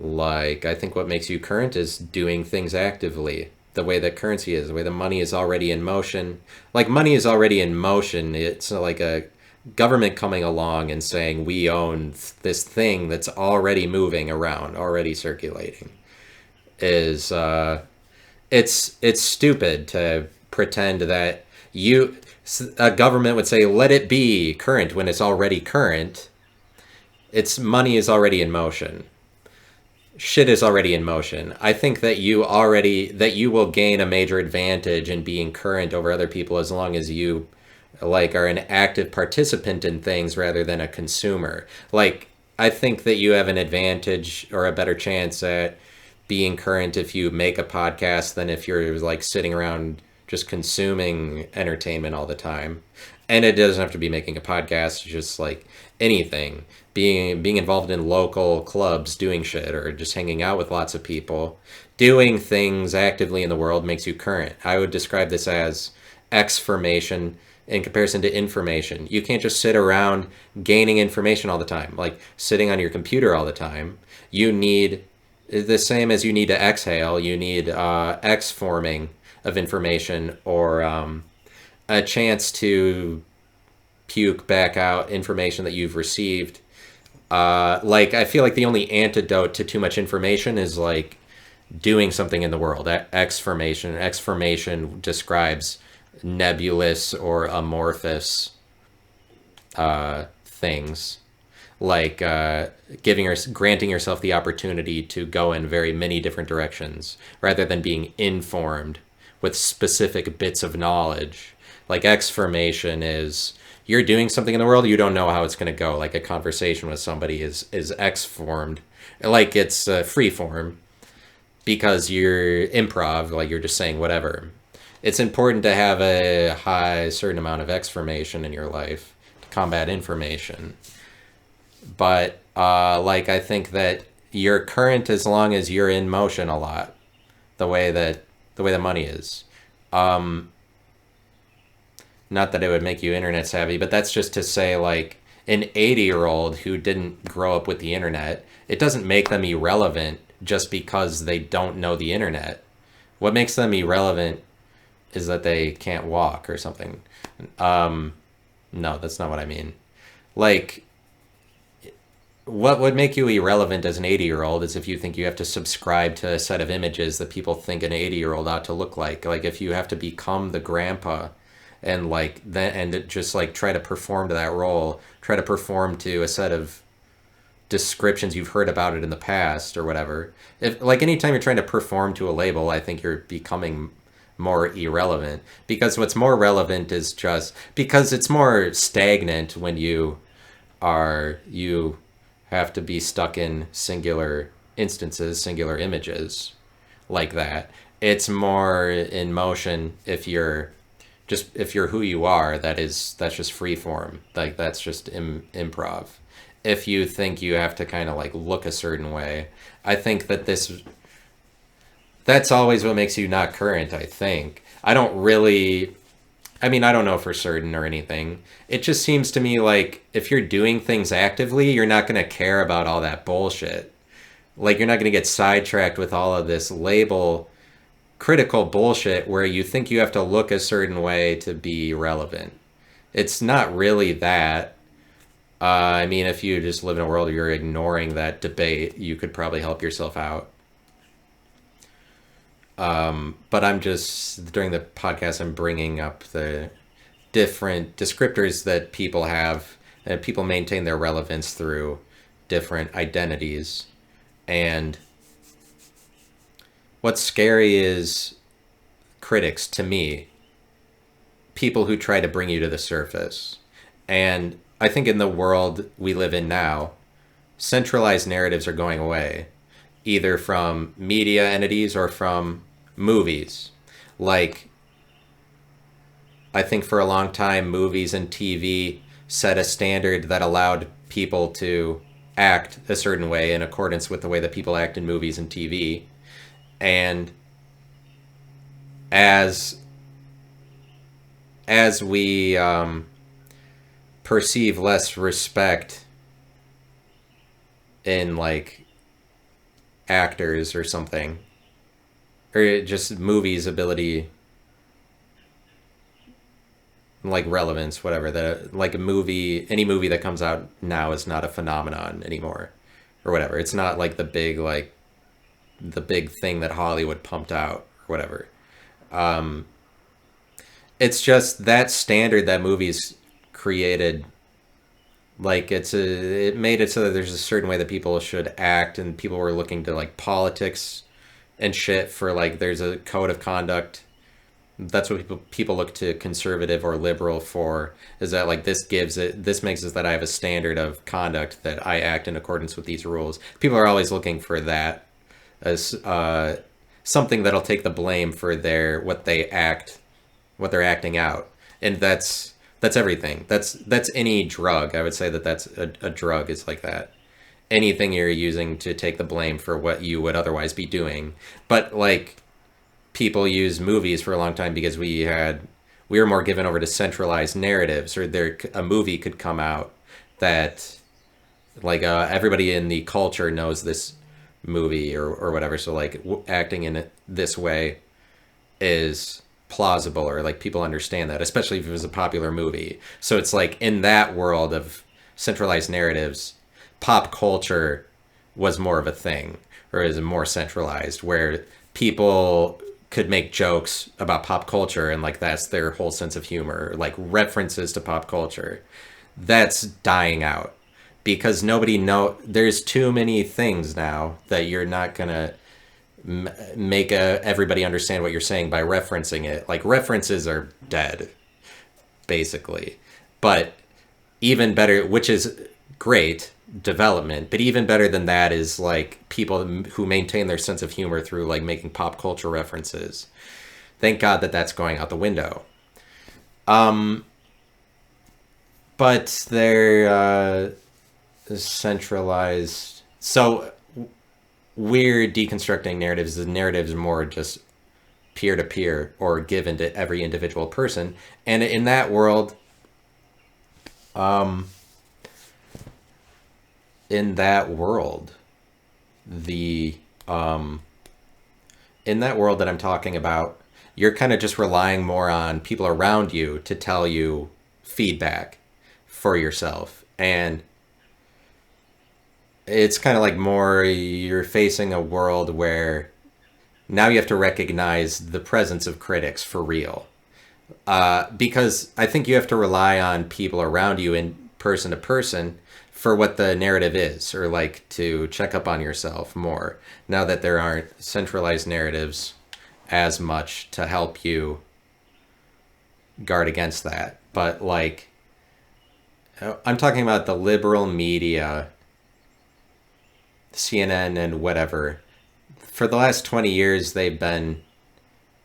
like, I think what makes you current is doing things actively, the way that currency is, the way the money is already in motion. Like, money is already in motion. It's like a government coming along and saying, we own this thing that's already moving around, already circulating. Is It's stupid to pretend that a government would say, let it be current, when it's already current. Its money is already in motion. Shit is already in motion. I think that you will gain a major advantage in being current over other people, as long as you like are an active participant in things rather than a consumer. Like, I think that you have an advantage, or a better chance at being current, if you make a podcast, than if you're like sitting around just consuming entertainment all the time. And it doesn't have to be making a podcast, just like anything. Being involved in local clubs, doing shit, or just hanging out with lots of people, doing things actively in the world makes you current. I would describe this as exformation in comparison to information. You can't just sit around gaining information all the time, like sitting on your computer all the time. You need the same as you need to exhale, you need X forming of information, or a chance to puke back out information that you've received. Like, I feel like the only antidote to too much information is like doing something in the world. X formation. X formation describes nebulous or amorphous things, like granting yourself the opportunity to go in very many different directions, rather than being informed with specific bits of knowledge. Like, X formation is, you're doing something in the world, you don't know how it's going to go. Like, a conversation with somebody is X formed, like it's free form, because you're improv, like you're just saying whatever. It's important to have a high certain amount of X formation in your life to combat information. But like, I think that you're current as long as you're in motion a lot, the way that money is. Um, Not that it would make you internet savvy, but that's just to say, like, an 80-year-old who didn't grow up with the internet, it doesn't make them irrelevant just because they don't know the internet. What makes them irrelevant is that they can't walk or something. Um, no, that's not what I mean. Like, what would make you irrelevant as an 80-year-old is if you think you have to subscribe to a set of images that people think an 80-year-old ought to look like. Like, if you have to become the grandpa and like then and just like try to perform to that role, try to perform to a set of descriptions you've heard about it in the past or whatever. If like anytime you're trying to perform to a label, I think you're becoming more irrelevant, because what's more relevant is just because it's more stagnant when you have to be stuck in singular instances, singular images like that. It's more in motion if you're who you are, that's just free form. Like that's just improv. If you think you have to kind of like look a certain way, I think that's always what makes you not current, I think. I mean, I don't know for certain or anything. It just seems to me like if you're doing things actively, you're not going to care about all that bullshit. Like, you're not going to get sidetracked with all of this label critical bullshit where you think you have to look a certain way to be relevant. It's not really that. I mean, if you just live in a world where you're ignoring that debate, you could probably help yourself out. But I'm just, during the podcast, I'm bringing up the different descriptors that people have, and people maintain their relevance through different identities. And what's scary is critics, to me, people who try to bring you to the surface. And I think in the world we live in now, centralized narratives are going away, either from media entities or from movies. Like, I think for a long time, movies and TV set a standard that allowed people to act a certain way in accordance with the way that people act in movies and TV. And as we perceive less respect in like actors or something, or just movies' ability, like relevance, whatever, that like any movie that comes out now is not a phenomenon anymore, or whatever. It's not like the big thing that Hollywood pumped out or whatever. Um, it's just that standard that movies created. Like it made it so that there's a certain way that people should act, and people were looking to like politics and shit for like there's a code of conduct. That's what people look to conservative or liberal for, is that like this makes it that I have a standard of conduct, that I act in accordance with these rules. People are always looking for that as something that'll take the blame for what they're acting out. And that's everything. That's any drug. I would say that's a drug is like that. Anything you're using to take the blame for what you would otherwise be doing. But like, people use movies for a long time because we were more given over to centralized narratives, or a movie could come out that like everybody in the culture knows this movie or whatever, so like acting in it this way is plausible, or like people understand that, especially if it was a popular movie. So it's like in that world of centralized narratives, pop culture was more of a thing, or is more centralized, where people could make jokes about pop culture and like that's their whole sense of humor, like references to pop culture. That's dying out because there's too many things now that you're not gonna make everybody understand what you're saying by referencing it. Like, references are dead, basically. But even better, which is great development, but even better than that is like people who maintain their sense of humor through like making pop culture references. Thank God that's going out the window. But they're centralized. So we're deconstructing narratives. The narratives more just peer to peer or given to every individual person. And in that world, um, in that world, the in that world that I'm talking about, you're kind of just relying more on people around you to tell you feedback for yourself. And it's kind of like more you're facing a world where now you have to recognize the presence of critics for real. Because I think you have to rely on people around you in person to person for what the narrative is, or like to check up on yourself more now that there aren't centralized narratives as much to help you guard against that. But like, I'm talking about the liberal media, CNN and whatever. For the last 20 years, they've been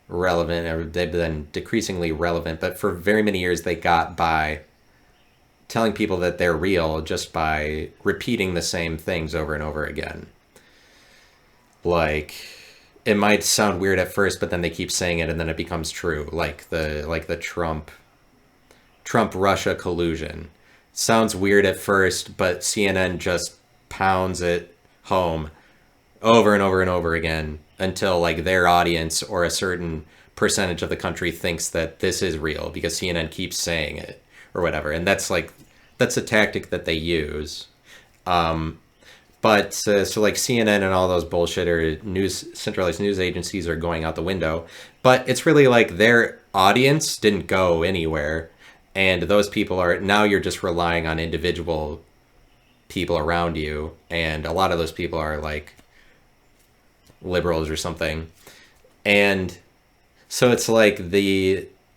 relevant, or they've been decreasingly relevant, but for very many years they got by telling people that they're real just by repeating the same things over and over again. Like, it might sound weird at first, but then they keep saying it and then it becomes true. Like the Trump Russia collusion. Sounds weird at first, but CNN just pounds it home over and over and over again until like their audience or a certain percentage of the country thinks that this is real because CNN keeps saying it or whatever. And that's a tactic that they use. But so like CNN and all those bullshitter centralized news agencies are going out the window, but it's really like their audience didn't go anywhere. And those people are, now you're just relying on individual people around you. And a lot of those people are like liberals or something. And so it's like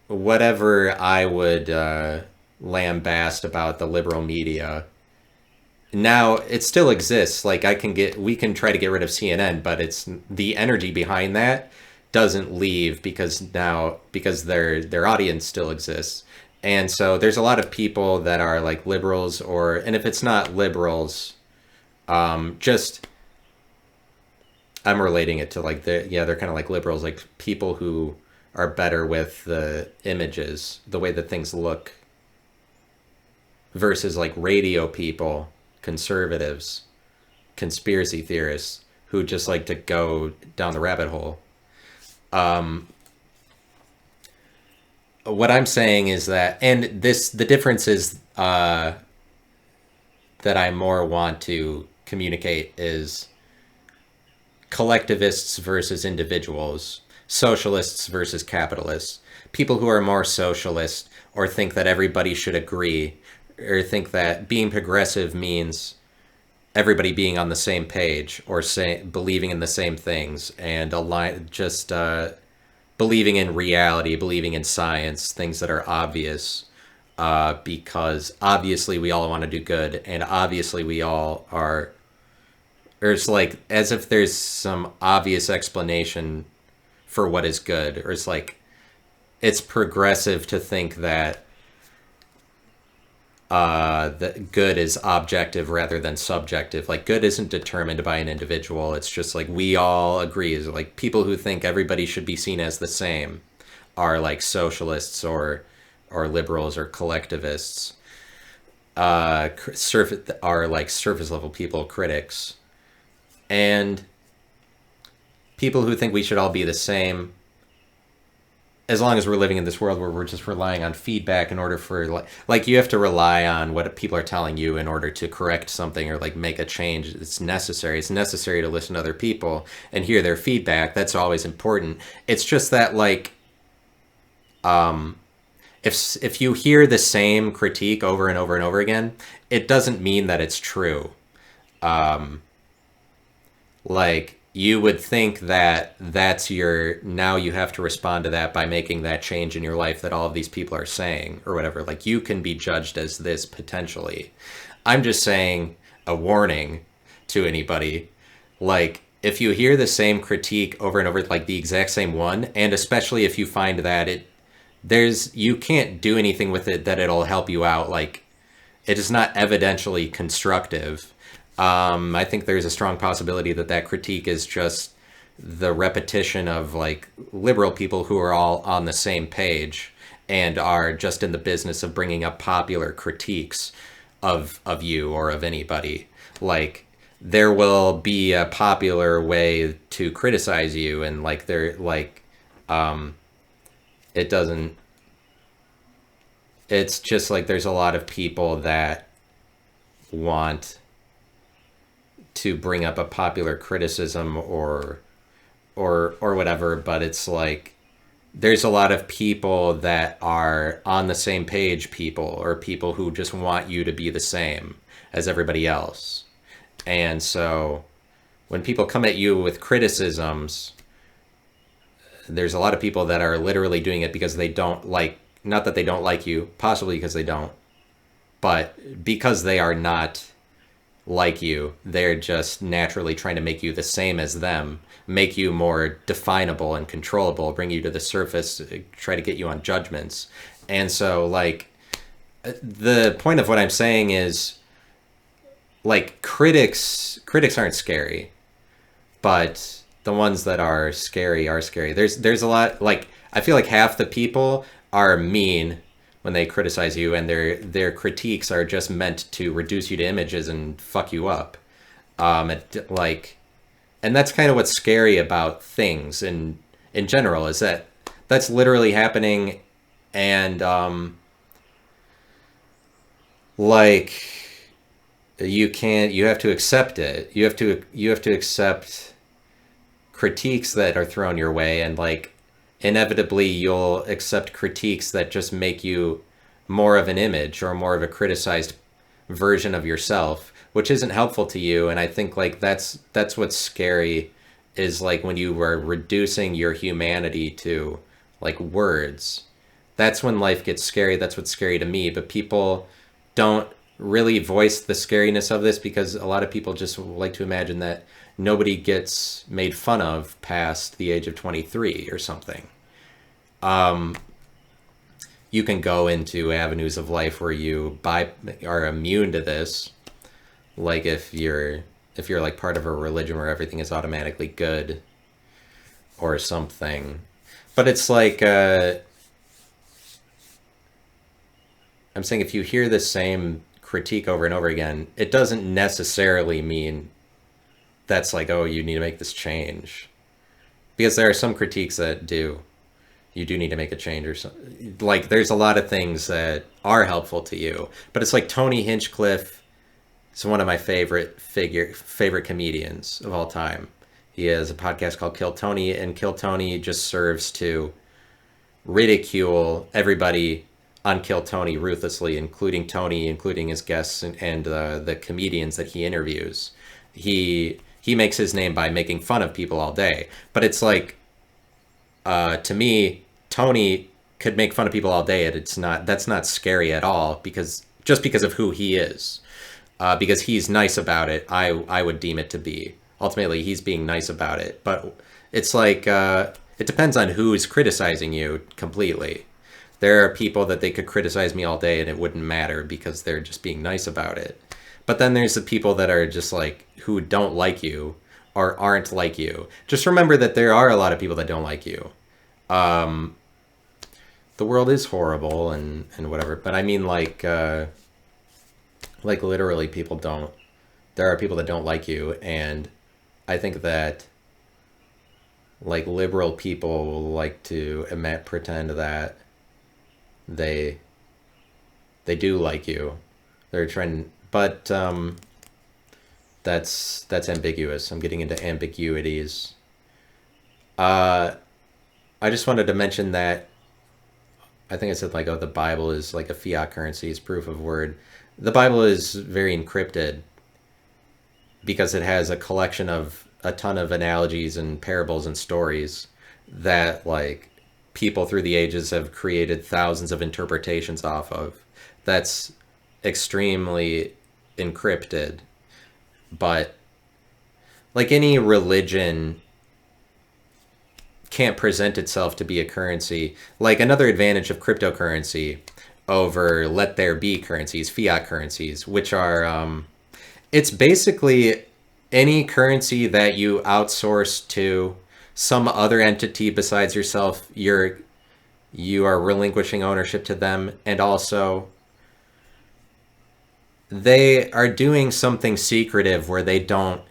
whatever I would lambast about the liberal media, now it still exists. Like we can try to get rid of CNN, but it's the energy behind that doesn't leave because their audience still exists. And so there's a lot of people that are like liberals, and if it's not liberals, just I'm relating it to like they're kind of like liberals, like people who are better with the images, the way that things look, versus like radio people, conservatives, conspiracy theorists who just like to go down the rabbit hole. What I'm saying is that, and the difference is that I more want to communicate is collectivists versus individuals, socialists versus capitalists. People who are more socialist or think that everybody should agree, or think that being progressive means everybody being on the same page, or believing in the same things and believing in reality, believing in science, things that are obvious, because obviously we all want to do good, and obviously we all are, or it's like as if there's some obvious explanation for what is good, or it's like it's progressive to think that that good is objective rather than subjective. Like good isn't determined by an individual. It's just like we all agree. Is like people who think everybody should be seen as the same are like socialists or liberals or collectivists. Are like surface level people, critics, and people who think we should all be the same. As long as we're living in this world where we're just relying on feedback in order for like you have to rely on what people are telling you in order to correct something or like make a change. It's necessary to listen to other people and hear their feedback. That's always important. It's just that like if you hear the same critique over and over and over again, it doesn't mean that it's true. Like you would think that now you have to respond to that by making that change in your life that all of these people are saying or whatever. Like you can be judged as this potentially. I'm just saying a warning to anybody. Like if you hear the same critique over and over, like the exact same one, and especially if you find that you can't do anything with it that it'll help you out. Like it is not evidentially constructive. I think there's a strong possibility that critique is just the repetition of like liberal people who are all on the same page and are just in the business of bringing up popular critiques of you or of anybody. Like there will be a popular way to criticize you, and like they're like it doesn't, it's just like there's a lot of people that want to bring up a popular criticism or whatever, but it's like there's a lot of people that are on the same page people, or people who just want you to be the same as everybody else. And so when people come at you with criticisms, there's a lot of people that are literally doing it because they don't like, not that they don't like you, possibly because they don't, but because they are not like you, they're just naturally trying to make you the same as them, make you more definable and controllable, bring you to the surface, try to get you on judgments. And so like the point of what I'm saying is like critics aren't scary, but the ones that are scary are scary. There's a lot, like I feel like half the people are mean when they criticize you, and their critiques are just meant to reduce you to images and fuck you up. Like, and that's kind of what's scary about things in general, is that that's literally happening, and like you have to accept it. You have to accept critiques that are thrown your way, and like inevitably you'll accept critiques that just make you more of an image or more of a criticized version of yourself, which isn't helpful to you. And I think like that's what's scary, is like when you are reducing your humanity to like words. That's when life gets scary. That's what's scary to me. But people don't really voice the scariness of this because a lot of people just like to imagine that nobody gets made fun of past the age of 23 or something. You can go into avenues of life where you are immune to this, like if you're like part of a religion where everything is automatically good or something. But it's like I'm saying, if you hear the same critique over and over again, it doesn't necessarily mean that's like, oh, you need to make this change. Because there are some critiques that you do need to make a change, or something. Like there's a lot of things that are helpful to you. But it's like Tony Hinchcliffe is one of my favorite comedians of all time. He has a podcast called Kill Tony, and Kill Tony just serves to ridicule everybody on Kill Tony ruthlessly, including Tony, including his guests and the comedians that he interviews. He makes his name by making fun of people all day. But it's like, to me, Tony could make fun of people all day, and that's not scary at all, because of who he is. Because he's nice about it, I would deem it to be. Ultimately, he's being nice about it. But it's like, it depends on who's criticizing you completely. There are people that they could criticize me all day and it wouldn't matter because they're just being nice about it. But then there's the people that are just like, who don't like you or aren't like you. Just remember that there are a lot of people that don't like you. The world is horrible and whatever, but I mean like literally there are people that don't like you, and I think that like liberal people like to pretend that they do like you. They're trying, but that's ambiguous. I'm getting into ambiguities. I just wanted to mention that I think I said like, oh, the Bible is like a fiat currency, it's proof of word. The Bible is very encrypted because it has a collection of a ton of analogies and parables and stories that like people through the ages have created thousands of interpretations off of. That's extremely encrypted. But like any religion can't present itself to be a currency. Like another advantage of cryptocurrency over let there be currencies, fiat currencies, which are it's basically any currency that you outsource to some other entity besides yourself, you are relinquishing ownership to them, and also they are doing something secretive where they don't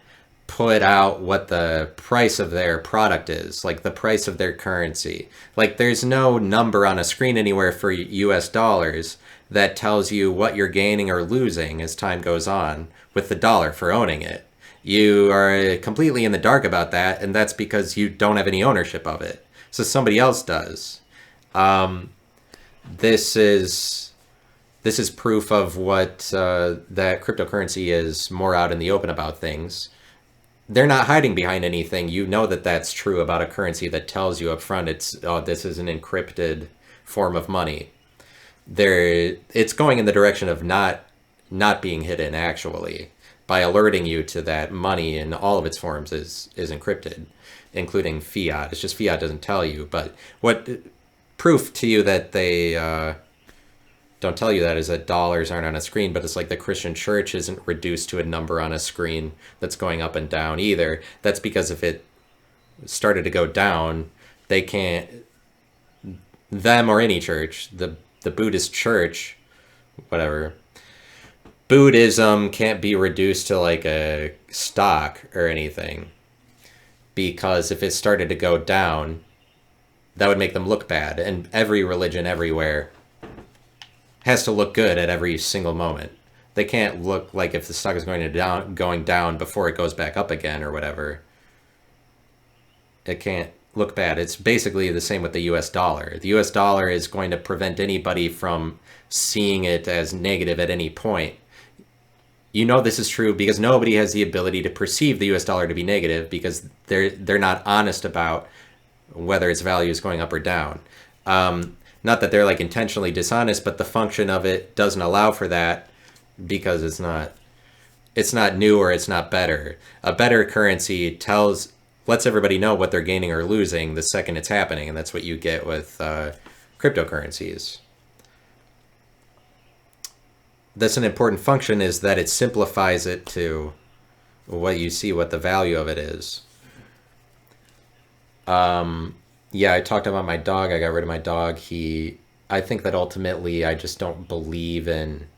put out what the price of their product is, like the price of their currency. Like there's no number on a screen anywhere for US dollars that tells you what you're gaining or losing as time goes on with the dollar for owning it. You are completely in the dark about that, and that's because you don't have any ownership of it. So somebody else does. Um, this is this is proof of what that cryptocurrency is more out in the open about things. They're not hiding behind anything. You know that that's true about a currency that tells you up front this is an encrypted form of money. It's going in the direction of not being hidden actually by alerting you to that money in all of its forms is encrypted, including fiat. It's just fiat doesn't tell you. But what proof to you that they don't tell you that is that dollars aren't on a screen, but it's like the Christian church isn't reduced to a number on a screen that's going up and down either. That's because if it started to go down, they can't, them or any church, the Buddhist church, whatever, Buddhism can't be reduced to like a stock or anything, because if it started to go down, that would make them look bad. And every religion everywhere has to look good at every single moment. They can't look like if the stock is going down before it goes back up again or whatever. It can't look bad. It's basically the same with the US dollar. The US dollar is going to prevent anybody from seeing it as negative at any point. You know this is true because nobody has the ability to perceive the US dollar to be negative because they're not honest about whether its value is going up or down. Not that they're like intentionally dishonest, but the function of it doesn't allow for that because it's not new or it's not better. A better currency lets everybody know what they're gaining or losing the second it's happening, and that's what you get with cryptocurrencies. That's an important function, is that it simplifies it to what you see, what the value of it is. Yeah, I talked about my dog. I got rid of my dog. I think that ultimately I just don't believe in,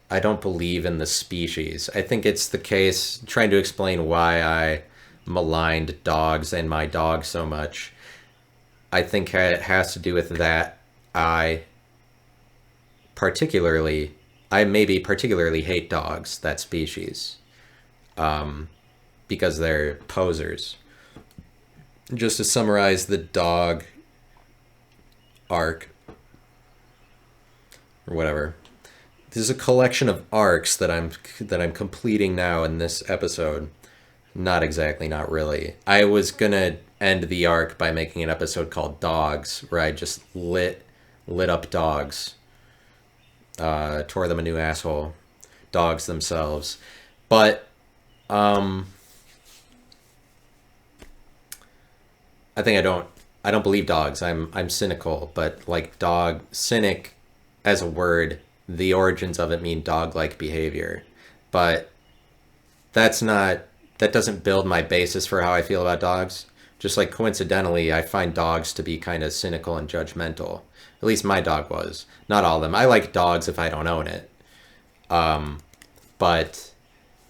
I don't believe in the species. I think it's the case, trying to explain why I maligned dogs and my dog so much. I think it has to do with that I maybe particularly hate dogs, that species. Because they're posers. Just to summarize the dog arc, or whatever. This is a collection of arcs that I'm completing now in this episode. Not exactly, not really. I was gonna end the arc by making an episode called Dogs, where I just lit up dogs, tore them a new asshole, dogs themselves, but I think I don't believe dogs. I'm cynical, but like cynic as a word, the origins of it mean dog-like behavior. But that doesn't build my basis for how I feel about dogs. Just like coincidentally, I find dogs to be kind of cynical and judgmental. At least my dog was. Not all of them. I like dogs if I don't own it. But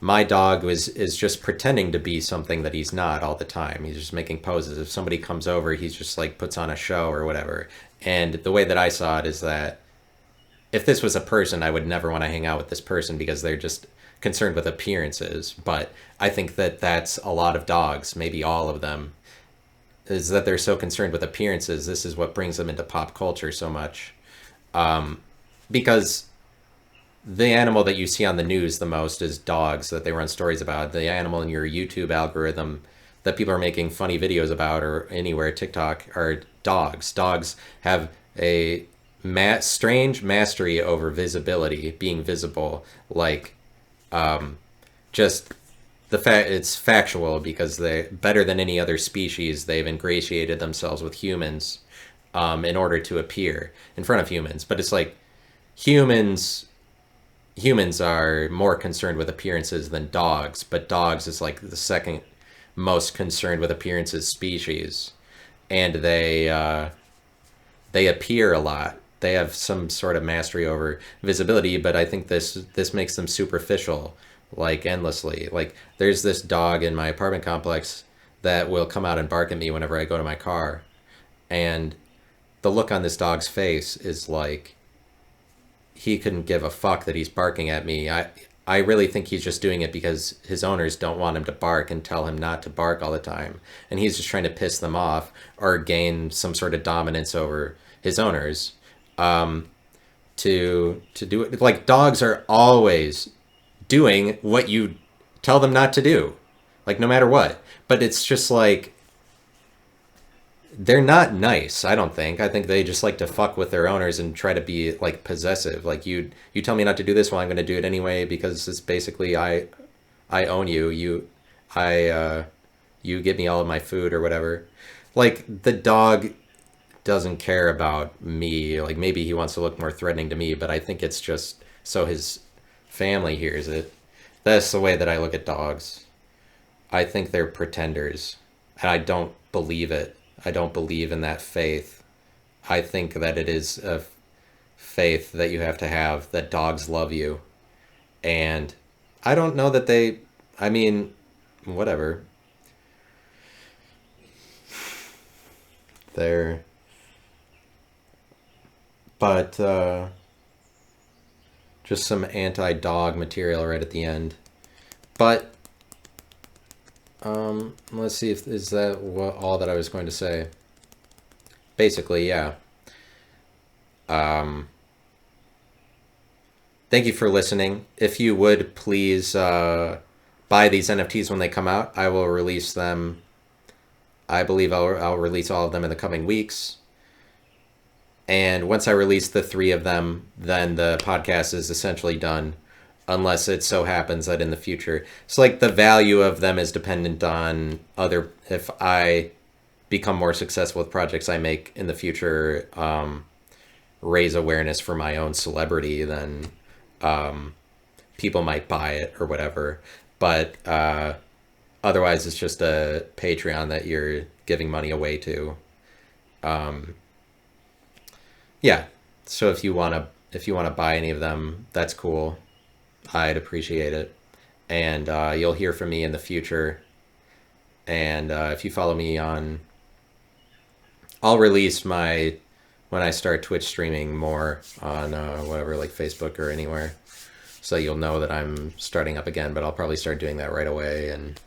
my dog is just pretending to be something that he's not all the time. He's just making poses. If somebody comes over, he's just like puts on a show or whatever. And the way that I saw it is that if this was a person, I would never want to hang out with this person because they're just concerned with appearances. But I think that that's a lot of dogs, maybe all of them, is that they're so concerned with appearances. This is what brings them into pop culture so much. Because the animal that you see on the news the most is dogs that they run stories about. The animal in your YouTube algorithm that people are making funny videos about or anywhere, TikTok, are dogs. Dogs have a strange mastery over visibility, being visible. Like, just the fact it's factual because they, better than any other species, they've ingratiated themselves with humans in order to appear in front of humans. But it's like humans humans are more concerned with appearances than dogs, but dogs is like the second most concerned with appearances species, and they appear a lot. They have some sort of mastery over visibility, but I think this makes them superficial, like endlessly. Like there's this dog in my apartment complex that will come out and bark at me whenever I go to my car, and the look on this dog's face is like he couldn't give a fuck that he's barking at me. I really think he's just doing it because his owners don't want him to bark and tell him not to bark all the time. And he's just trying to piss them off or gain some sort of dominance over his owners. To do it, like dogs are always doing what you tell them not to do, like no matter what. But it's just like they're not nice. I don't think. I think they just like to fuck with their owners and try to be like possessive. Like you tell me not to do this, well, I'm going to do it anyway because it's basically I own you. You give me all of my food or whatever. Like the dog doesn't care about me. Like maybe he wants to look more threatening to me, but I think it's just so his family hears it. That's the way that I look at dogs. I think they're pretenders, and I don't believe it. I don't believe in that faith. I think that it is a faith that you have that dogs love you. And I don't know that they, I mean, whatever. They're, but just some anti-dog material right at the end. But let's see if is that all that I was going to say. Basically, yeah. Thank you for listening. If you would please buy these NFTs when they come out, I will release them. I believe I'll release all of them in the coming weeks. And once I release the 3 of them, then the podcast is essentially done. Unless it so happens that in the future, it's like the value of them is dependent on if I become more successful with projects I make in the future, raise awareness for my own celebrity, then people might buy it or whatever. But otherwise, it's just a Patreon that you're giving money away to. Yeah. So if you wanna buy any of them, that's cool. I'd appreciate it. And you'll hear from me in the future. And if you follow me I'll release when I start Twitch streaming more on whatever, like Facebook or anywhere. So you'll know that I'm starting up again, but I'll probably start doing that right away. And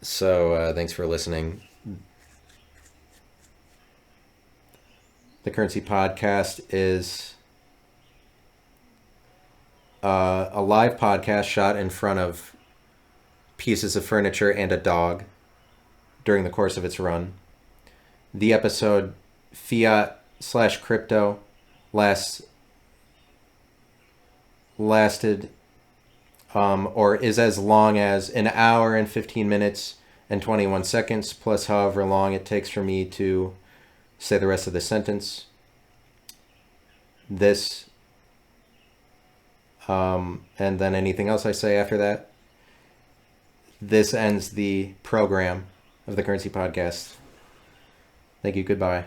so thanks for listening. The Currency Podcast is a live podcast shot in front of pieces of furniture and a dog during the course of its run. The episode Fiat/crypto lasted or is as long as an hour and 15 minutes and 21 seconds plus however long it takes for me to say the rest of the sentence. This and then anything else I say after that. This ends the program of the Currency Podcast. Thank you. Goodbye.